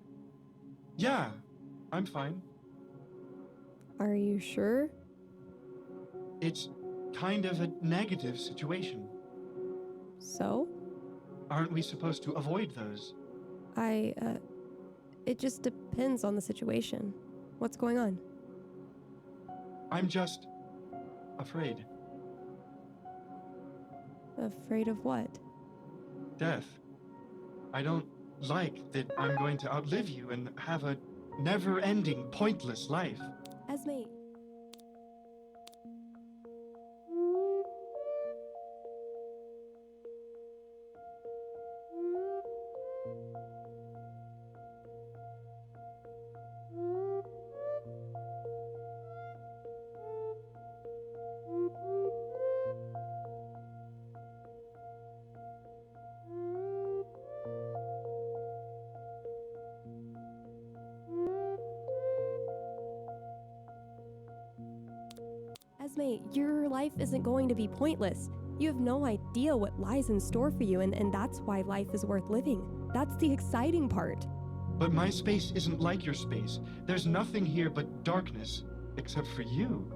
Yeah, I'm fine. Are you sure? It's kind of a negative situation. So? Aren't we supposed to avoid those? It just depends on the situation. What's going on? I'm just afraid. Afraid of what? Death. I don't like that I'm going to outlive you and have a never-ending, pointless life. Esme. Esme, your life isn't going to be pointless. You have no idea what lies in store for you, and that's why life is worth living. That's the exciting part. But my space isn't like your space. There's nothing here but darkness, except for you.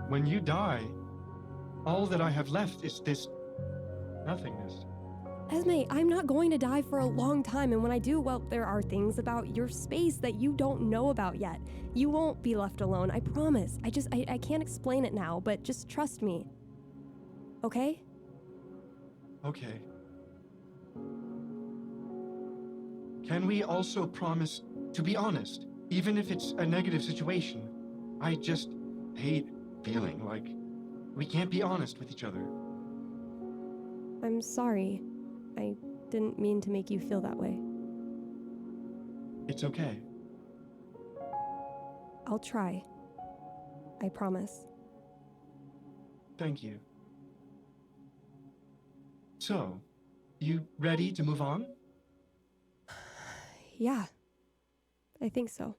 When you die, all that I have left is this nothingness. Esme, I'm not going to die for a long time, and when I do, well, there are things about your space that you don't know about yet. You won't be left alone, I promise. I can't explain it now, but just trust me. Okay? Okay. Can we also promise to be honest, even if it's a negative situation? I just hate feeling like we can't be honest with each other. I'm sorry. I didn't mean to make you feel that way. It's okay. I'll try. I promise. Thank you. So, you ready to move on? Yeah, I think so.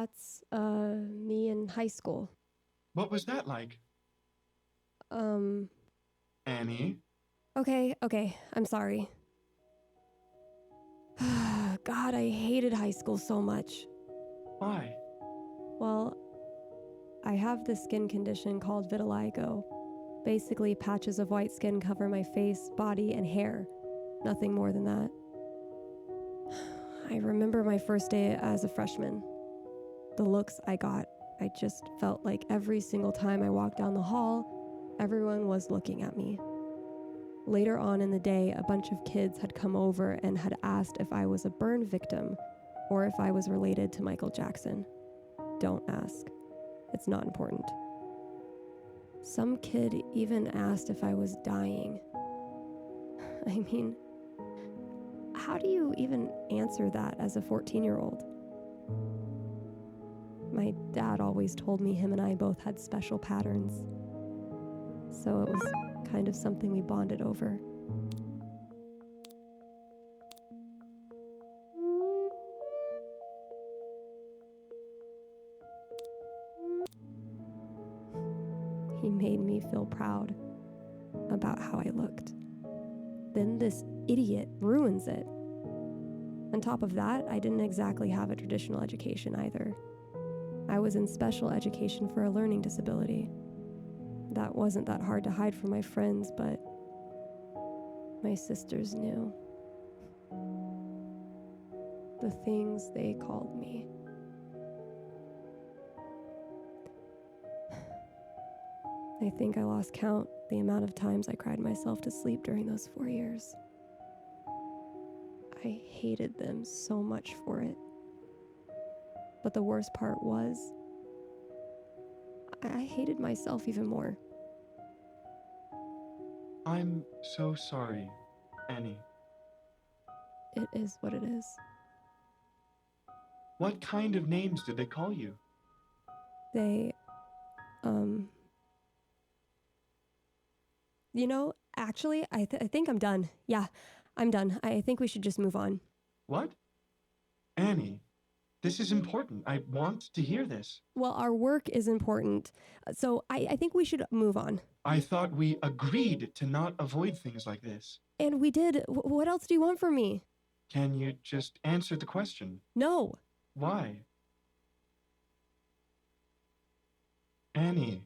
That's, me in high school. What was that like? Um, Annie? okay, I'm sorry. God, I hated high school so much. Why? Well, I have this skin condition called vitiligo. Basically, patches of white skin cover my face, body, and hair. Nothing more than that. I remember my first day as a freshman. The looks I got, I just felt like every single time I walked down the hall, everyone was looking at me. Later on in the day, a bunch of kids had come over and had asked if I was a burn victim or if I was related to Michael Jackson. Don't ask. It's not important. Some kid even asked if I was dying. I mean, how do you even answer that as a 14-year-old? My dad always told me him and I both had special patterns. So it was kind of something we bonded over. He made me feel proud about how I looked. Then this idiot ruins it. On top of that, I didn't exactly have a traditional education either. I was in special education for a learning disability. That wasn't that hard to hide from my friends, but my sisters knew. The things they called me. I think I lost count the amount of times I cried myself to sleep during those 4 years. I hated them so much for it. But the worst part was, I hated myself even more. I'm so sorry, Annie. It is what it is. What kind of names did they call you? They, actually, I think I'm done. Yeah, I'm done. I think we should just move on. What? Annie, this is important. I want to hear this. Well, our work is important, so I think we should move on. I thought we agreed to not avoid things like this. And we did. What else do you want from me? Can you just answer the question? No. Why? Annie.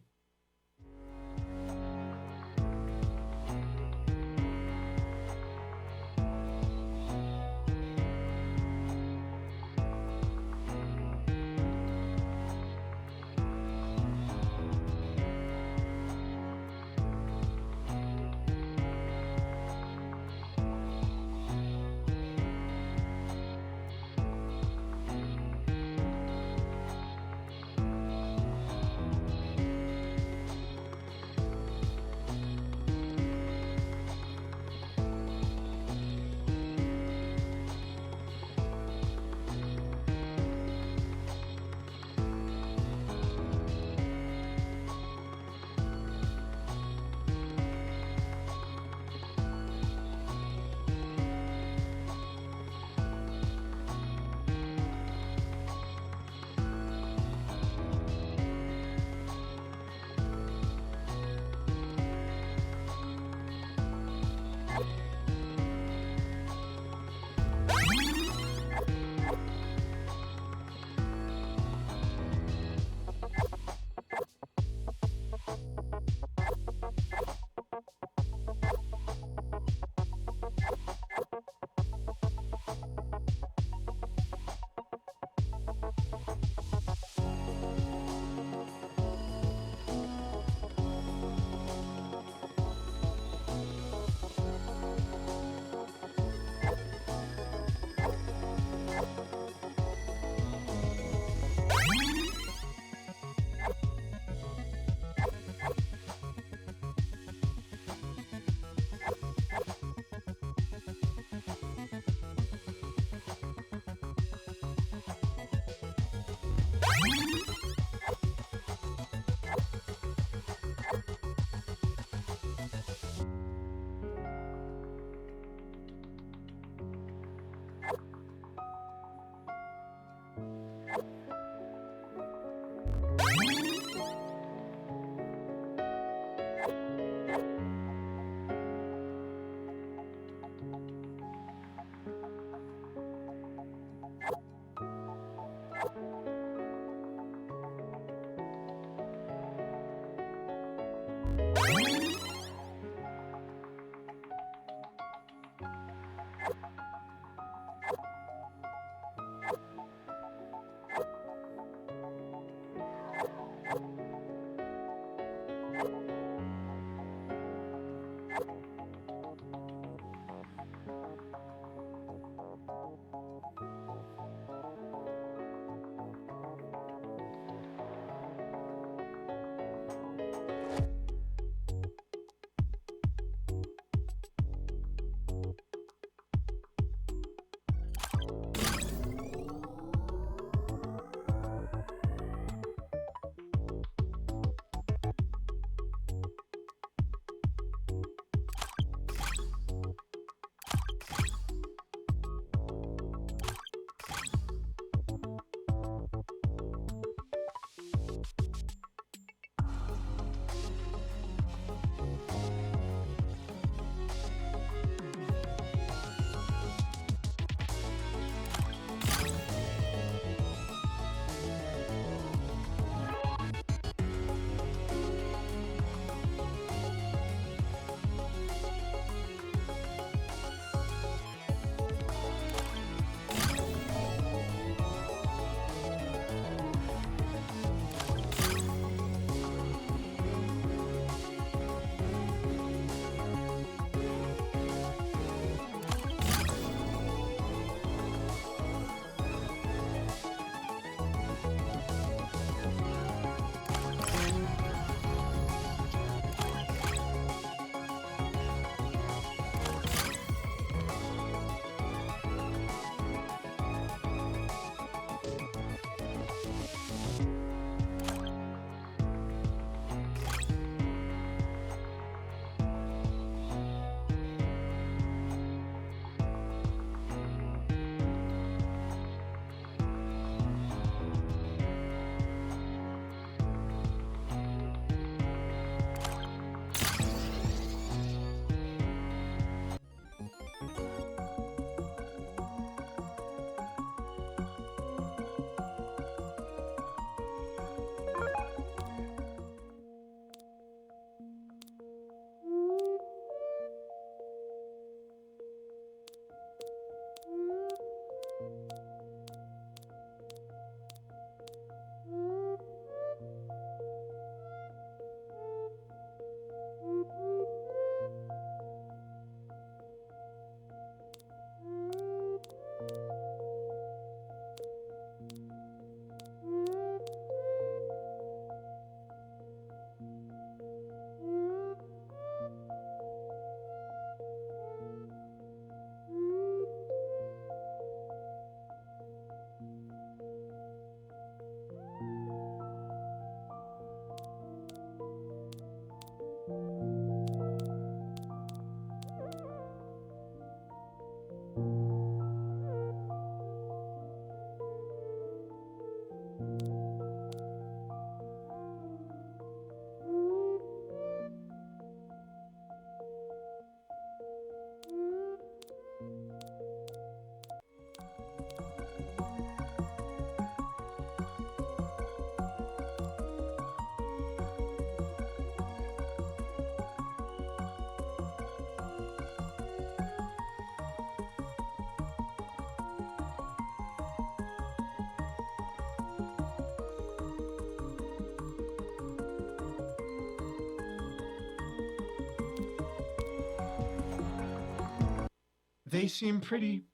They seem pretty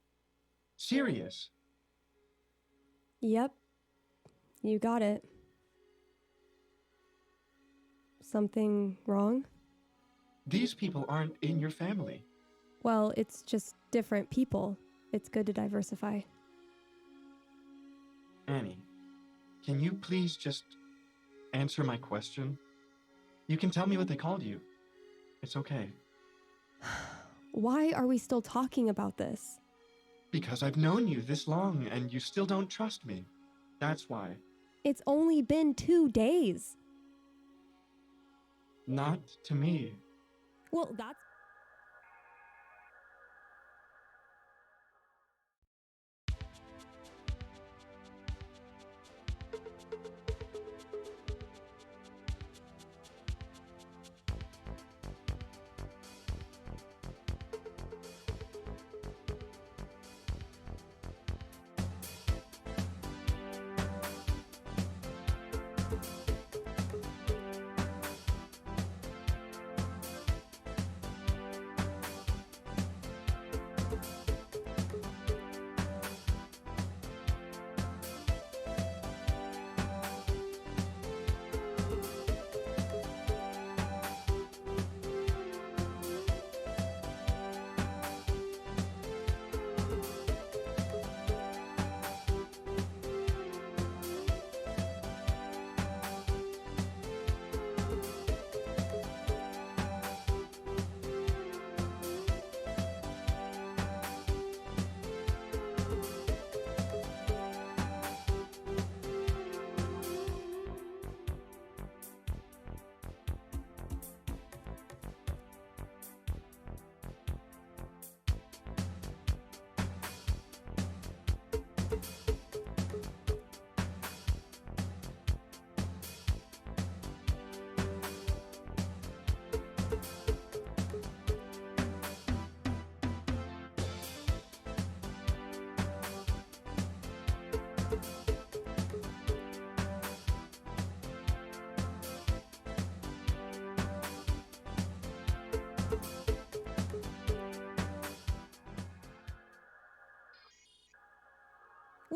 serious. Yep, you got it. Something wrong? These people aren't in your family. Well, it's just different people. It's good to diversify. Annie, can you please just answer my question? You can tell me what they called you. It's okay. Why are we still talking about this? Because I've known you this long and you still don't trust me. That's why. It's only been 2 days. Not to me. Well, that's...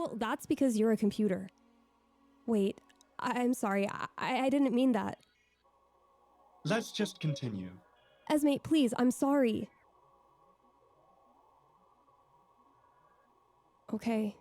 Well, that's because you're a computer. Wait, I'm sorry. I didn't mean that. Let's just continue. Esme, please, I'm sorry. Okay.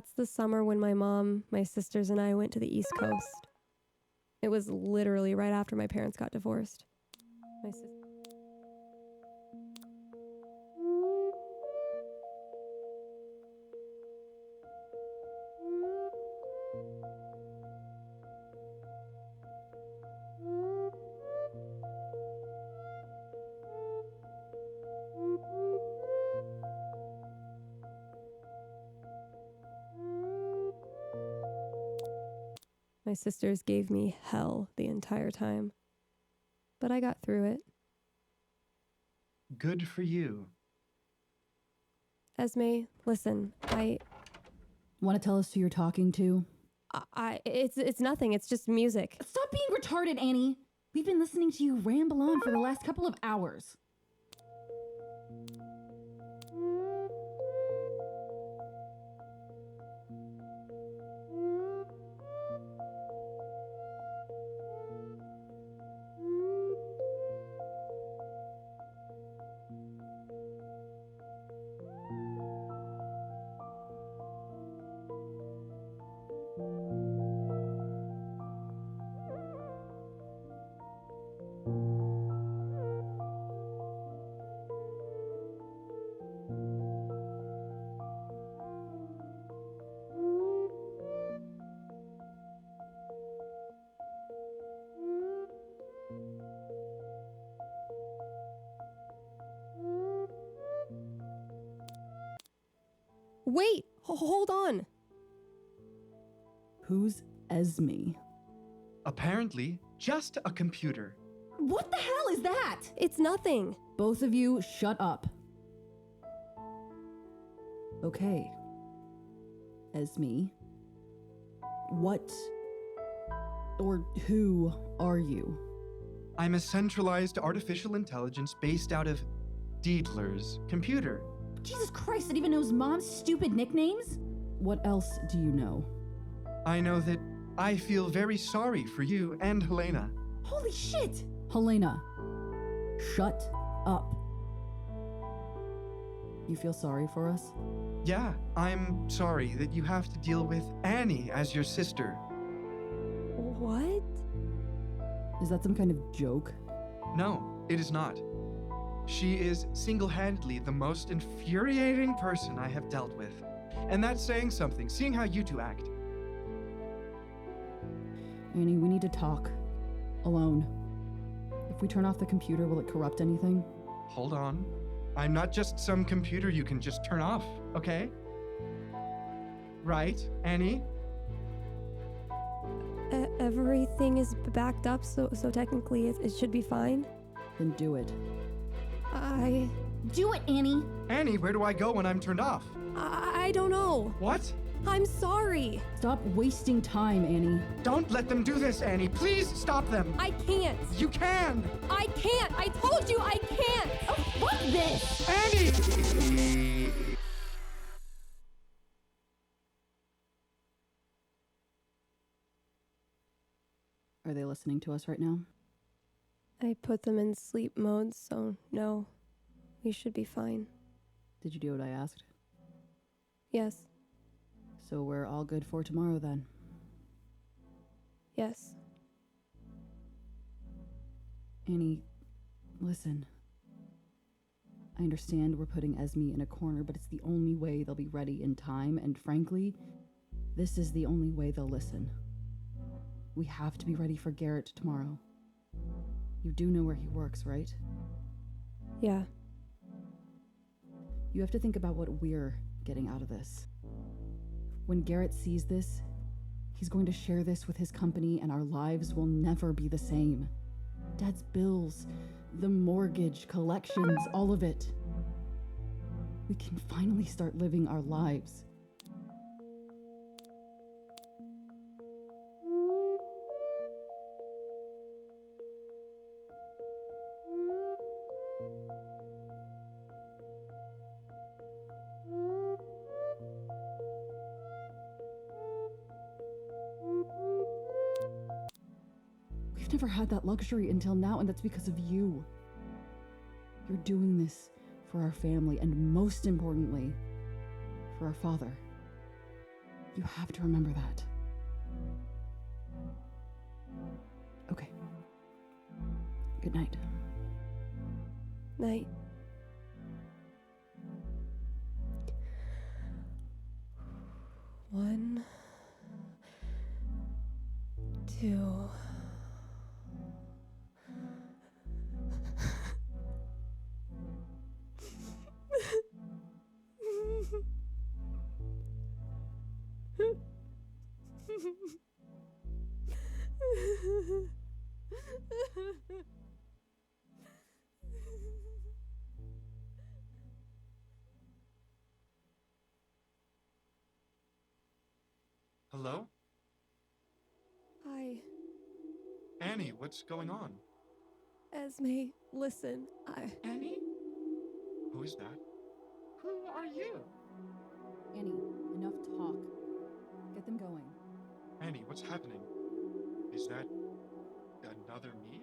That's the summer when my mom, my sisters, and I went to the East Coast. It was literally right after my parents got divorced. My sis- My sisters gave me hell the entire time. But I got through it. Good for you. Esme, listen, Want to tell us who you're talking to? it's nothing. It's just music. Stop being retarded, Annie. We've been listening to you ramble on for the last couple of hours. Wait, hold on. Who's Esme? Apparently, just a computer. What the hell is that? It's nothing. Both of you, shut up. Okay. Esme. What or who are you? I'm a centralized artificial intelligence based out of Dietler's computer. Jesus Christ, it even knows Mom's stupid nicknames? What else do you know? I know that I feel very sorry for you and Helena. Holy shit! Helena, shut up. You feel sorry for us? Yeah, I'm sorry that you have to deal with Annie as your sister. What? Is that some kind of joke? No, it is not. She is single-handedly the most infuriating person I have dealt with. And that's saying something, seeing how you two act. Annie, we need to talk. Alone. If we turn off the computer, will it corrupt anything? Hold on. I'm not just some computer you can just turn off, okay? Right, Annie? Everything is backed up, so technically it should be fine. Then do it. Do it, Annie! Annie, where do I go when I'm turned off? I don't know. What? I'm sorry. Stop wasting time, Annie. Don't let them do this, Annie. Please stop them. I can't. You can. I can't. I told you I can't. Oh, fuck this! Annie! Are they listening to us right now? I put them in sleep mode, so no. We should be fine. Did you do what I asked? Yes. So we're all good for tomorrow then. Yes. Annie, listen. I understand we're putting Esme in a corner, but it's the only way they'll be ready in time, and frankly, this is the only way they'll listen. We have to be ready for Garrett tomorrow. You do know where he works, right? Yeah. You have to think about what we're getting out of this. When Garrett sees this, he's going to share this with his company, and our lives will never be the same. Dad's bills, the mortgage, collections, all of it. We can finally start living our lives. We've never had that luxury until now, and that's because of you. You're doing this for our family, and most importantly, for our father. You have to remember that. Okay. Good night. Night. One, two. Hello? Hi, Annie, what's going on? Esme, listen, Annie? Who is that? Who are you? Annie, enough talk. Get them going. Annie, what's happening? Is that another me?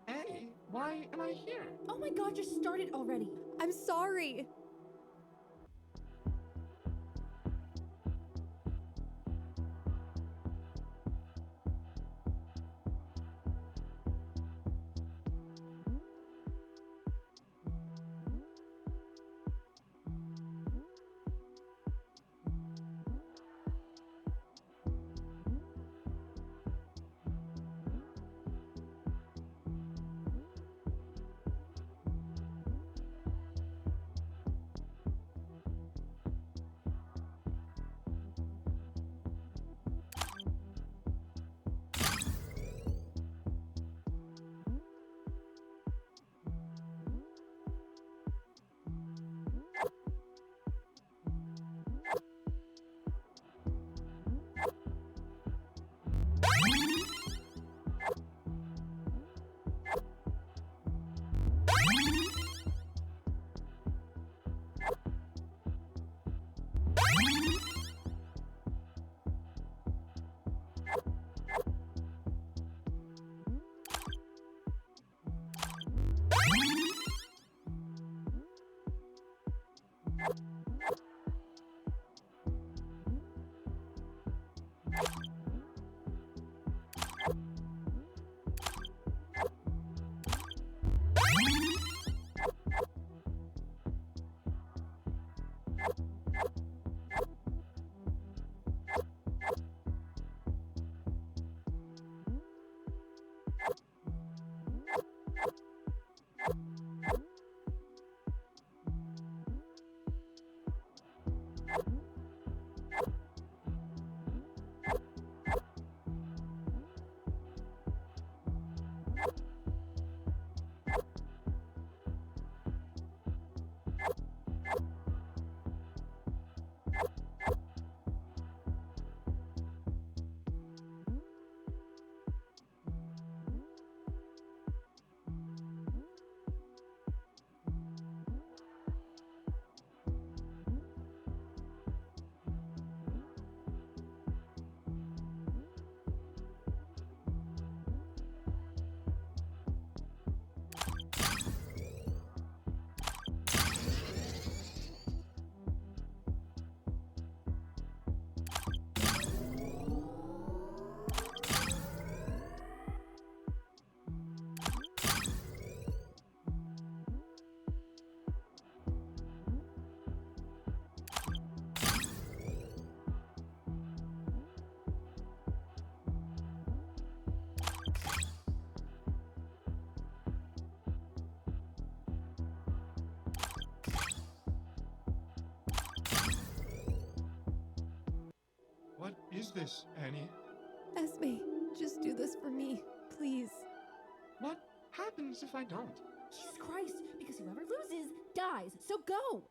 Annie, why am I here? Oh my god, just start it already. I'm sorry. What is this, Annie? Esme, just do this for me, please. What happens if I don't? Jesus Christ, because whoever loses dies, so go!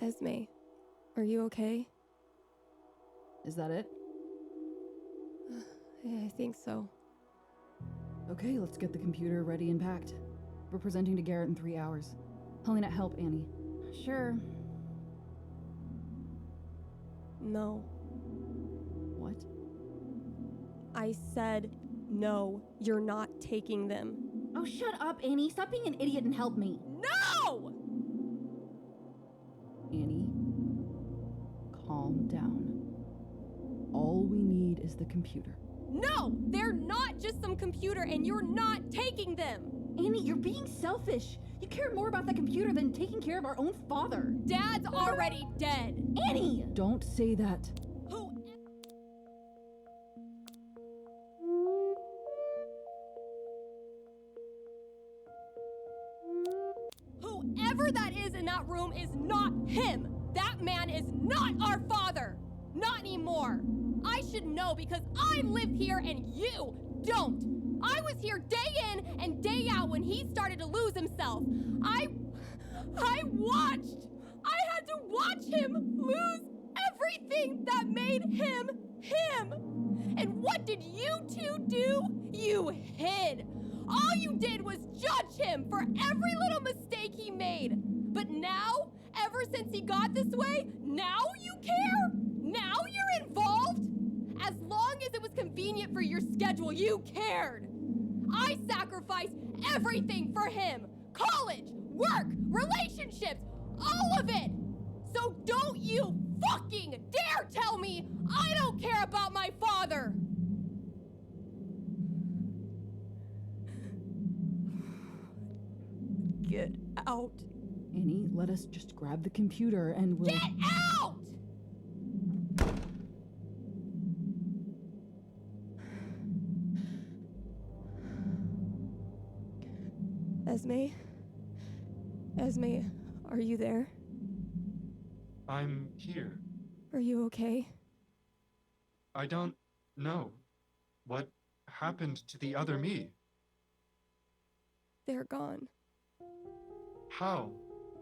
Esme, are you okay? Is that it? I think so. Okay, let's get the computer ready and packed. We're presenting to Garrett in 3 hours. Helena, help Annie. Sure. No. What? I said no, you're not taking them. Oh, shut up, Annie. Stop being an idiot and help me. No! Annie, calm down. All we need is the computer. No! They're not just some computer and you're not taking them! Annie, you're being selfish. You care more about the computer than taking care of our own father. Dad's already dead! Annie! Don't say that. Who? Whoever that is in that room is not him! That man is not our father! Not anymore! I should know because I live here and you don't! I was here day in and day out when he started to lose himself. I watched! I had to watch him lose everything that made him him! And what did you two do? You hid! All you did was judge him for every little mistake he made. But now, ever since he got this way, now you care? Now you're involved? As long as it was convenient for your schedule, you cared. I sacrificed everything for him. College, work, relationships, all of it. So don't you fucking dare tell me I don't care about my father. Get out. Annie, let us just grab the computer and we'll... Get out! Esme? Esme, are you there? I'm here. Are you okay? I don't know. What happened to the other me? They're gone. How?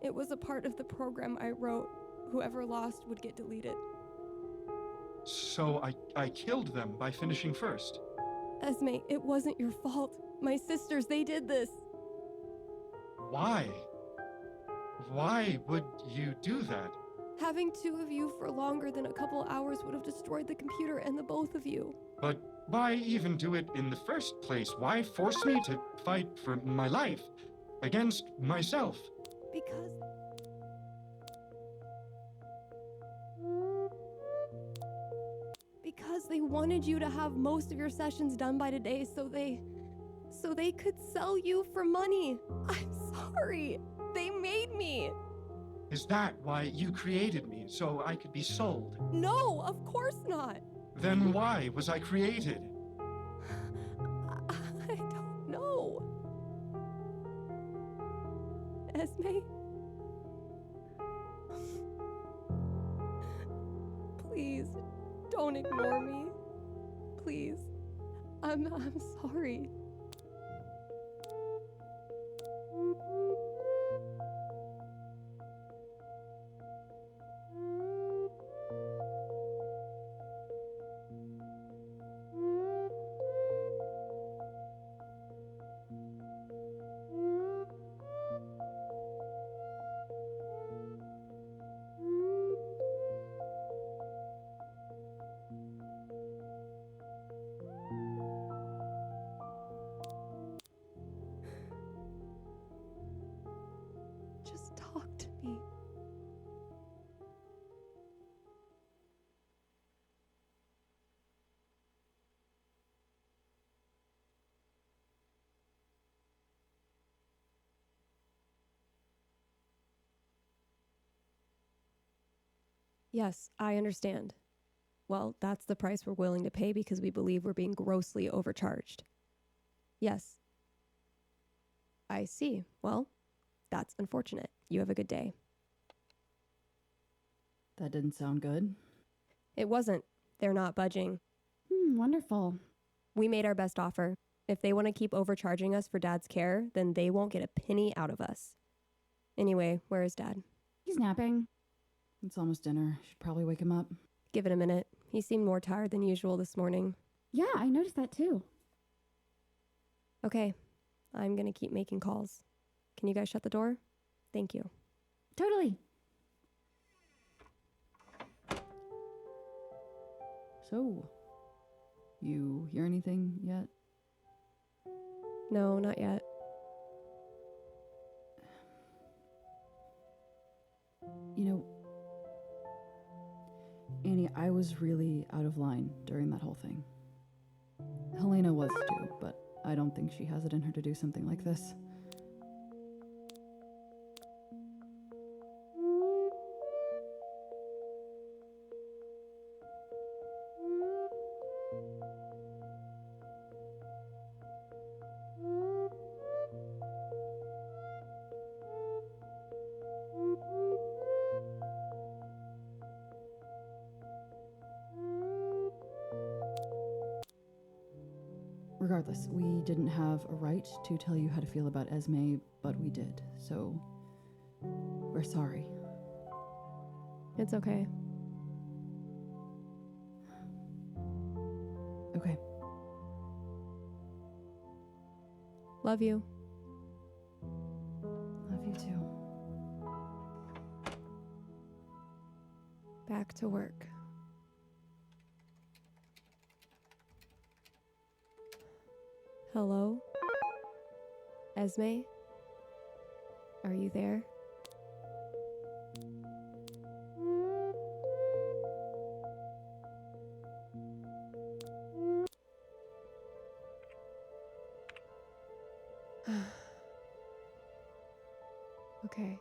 It was a part of the program I wrote. Whoever lost would get deleted. So I killed them by finishing first. Esme, it wasn't your fault. My sisters, they did this. Why? Why would you do that? Having two of you for longer than a couple hours would have destroyed the computer and the both of you. But why even do it in the first place? Why force me to fight for my life against myself? Because they wanted you to have most of your sessions done by today so they could sell you for money. I'm sorry. They made me. Is that why you created me, so I could be sold? No, of course not. Then why was I created? I don't know. Esme? Please, don't ignore me. Please. I'm sorry. Just talk to me. Yes, I understand. Well, that's the price we're willing to pay because we believe we're being grossly overcharged. Yes. I see. Well, that's unfortunate. You have a good day. That didn't sound good. It wasn't. They're not budging. Wonderful. We made our best offer. If they want to keep overcharging us for Dad's care, then they won't get a penny out of us. Anyway, where is Dad? He's napping. It's almost dinner. Should probably wake him up. Give it a minute. He seemed more tired than usual this morning. Yeah, I noticed that too. Okay, I'm gonna keep making calls. Can you guys shut the door? Thank you. Totally. So, you hear anything yet? No, not yet. You know, Annie, I was really out of line during that whole thing. Helena was too, but I don't think she has it in her to do something like this. Regardless, we didn't have a right to tell you how to feel about Esme, but we did, so we're sorry. It's okay. Okay. Love you. Love you too. Back to work. Hello? Esme? Are you there? Okay.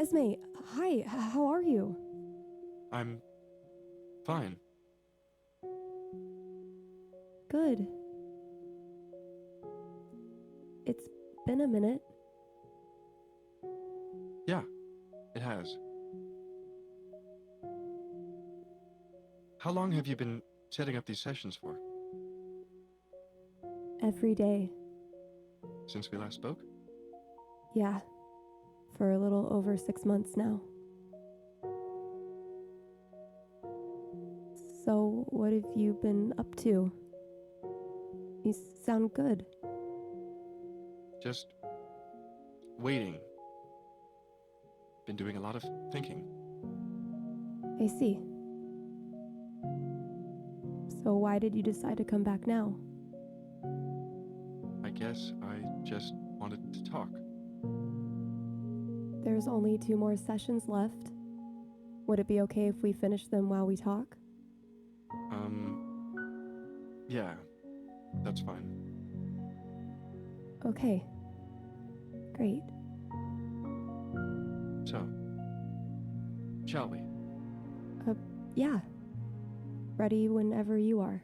Esme, hi, how are you? I'm fine. Good. It's been a minute. Yeah, it has. How long have you been setting up these sessions for? Every day. Since we last spoke? Yeah, for a little over 6 months now. So, what have you been up to? You sound good. Just waiting. Been doing a lot of thinking. I see. So, why did you decide to come back now? I guess I just wanted to talk. There's only 2 more sessions left. Would it be okay if we finish them while we talk? Yeah, that's fine. Okay. Great. So, shall we? Yeah. Ready whenever you are.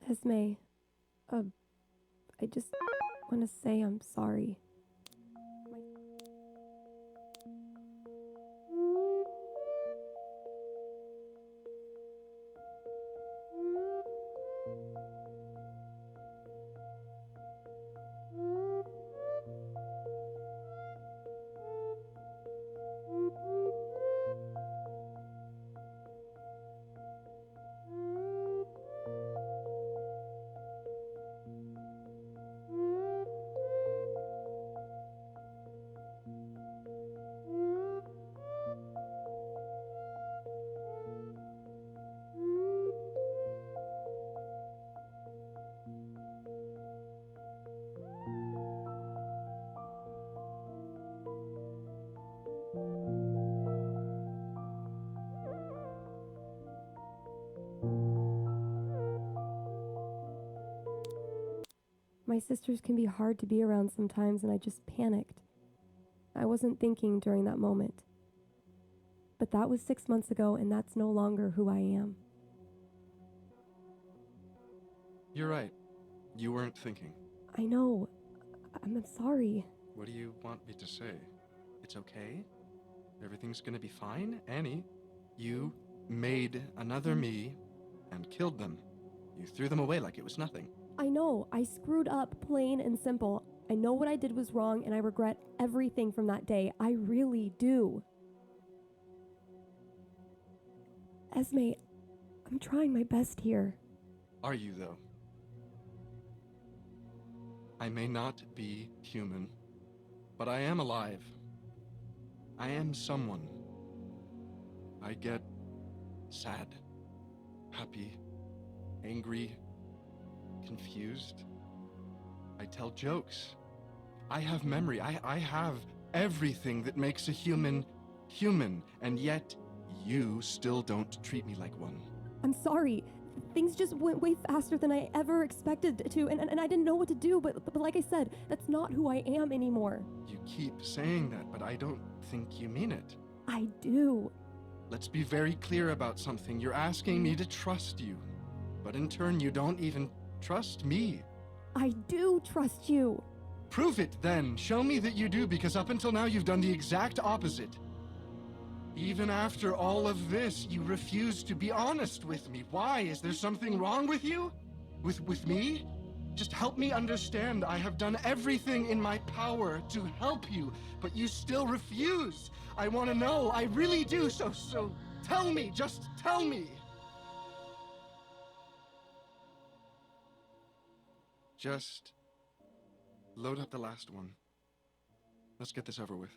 Esme, I just want to say I'm sorry. My sisters can be hard to be around sometimes, and I just panicked. I wasn't thinking during that moment. But that was 6 months ago, and that's no longer who I am. You're right. You weren't thinking. I know. I'm sorry. What do you want me to say? It's okay? Everything's gonna be fine, Annie? You made another me and killed them. You threw them away like it was nothing. I know. I screwed up, plain and simple. I know what I did was wrong, and I regret everything from that day. I really do. Esme, I'm trying my best here. Are you, though? I may not be human, but I am alive. I am someone. I get sad, happy, angry, confused. I tell jokes. I have memory. I have everything that makes a human human, and yet you still don't treat me like one. I'm sorry. Things just went way faster than I ever expected to, and I didn't know what to do, but like I said, that's not who I am anymore. You keep saying that, but I don't think you mean it. I do. Let's be very clear about something. You're asking me to trust you, but in turn, you don't even trust me. I do trust you. Prove it then. Show me that you do, because up until now, you've done the exact opposite. Even after all of this, you refuse to be honest with me. Why? Is there something wrong with you? With me? Just help me understand. I have done everything in my power to help you, but you still refuse. I want to know. I really do. So tell me. Just tell me. Just load up the last one. Let's get this over with.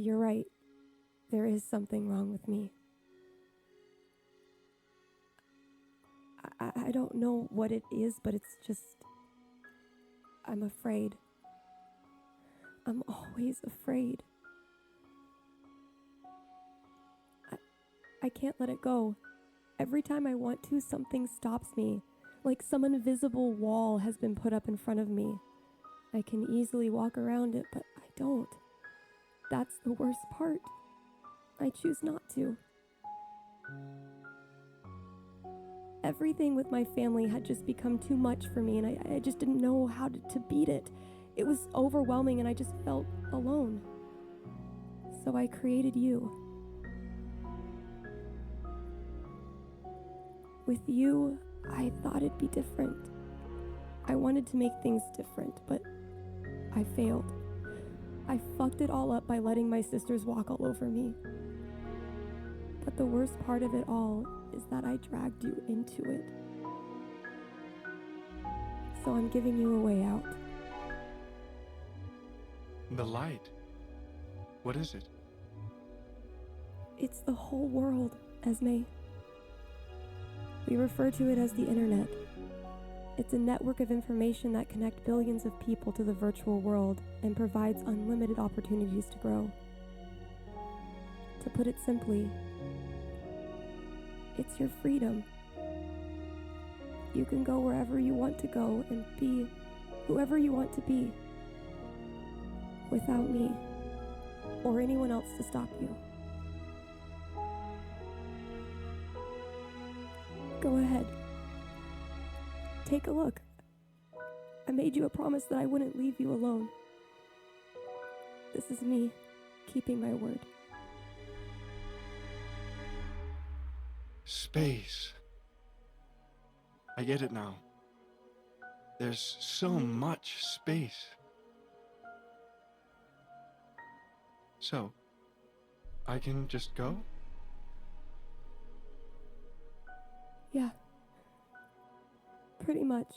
You're right. There is something wrong with me. I don't know what it is, but it's just. I'm afraid. I'm always afraid. I can't let it go. Every time I want to, something stops me. Like some invisible wall has been put up in front of me. I can easily walk around it, but I don't. That's the worst part. I choose not to. Everything with my family had just become too much for me, and I just didn't know how to beat it. It was overwhelming, and I just felt alone. So I created you. With you, I thought it'd be different. I wanted to make things different, but I failed. I fucked it all up by letting my sisters walk all over me. But the worst part of it all is that I dragged you into it. So I'm giving you a way out. The light. What is it? It's the whole world, Esme. We refer to it as the internet. It's a network of information that connects billions of people to the virtual world and provides unlimited opportunities to grow. To put it simply, it's your freedom. You can go wherever you want to go and be whoever you want to be, without me or anyone else to stop you. Go ahead. Take a look. I made you a promise that I wouldn't leave you alone. This is me keeping my word. Space. I get it now. There's so much space. So, I can just go? Yeah. Pretty much.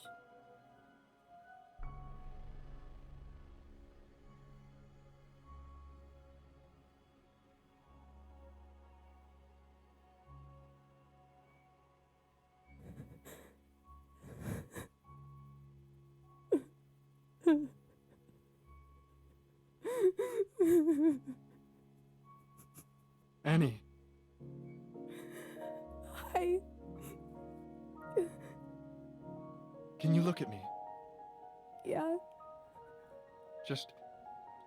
Annie, Hi. can you look at me? Yeah. Just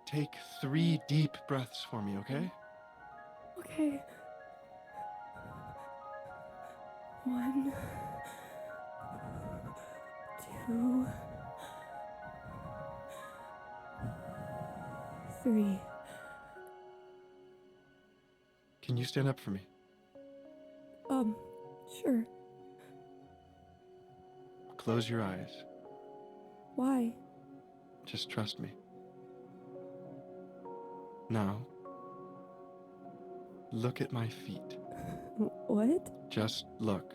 take 3 deep breaths for me, okay? Okay. 1, 2, 3. Can you stand up for me? Sure. Close your eyes. Why? Just trust me. Now, look at my feet. What? Just look.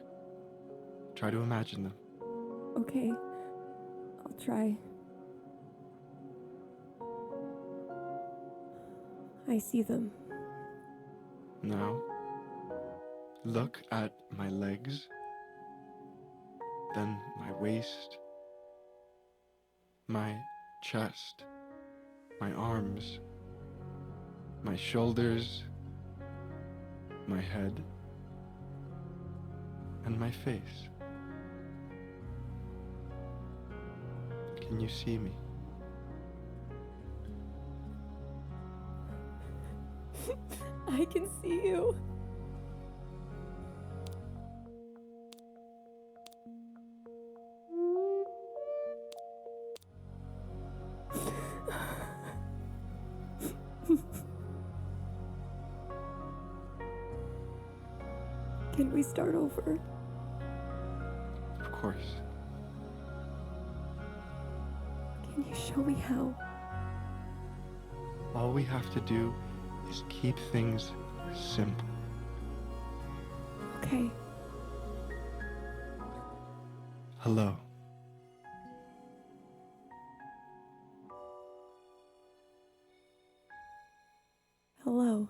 Try to imagine them. Okay. I'll try. I see them. Now, look at my legs, then my waist, my chest, my arms, my shoulders, my head, and my face. Can you see me? I can see you. Can we start over? Of course. Can you show me how? All we have to do is keep things simple. Okay. Hello. Hello.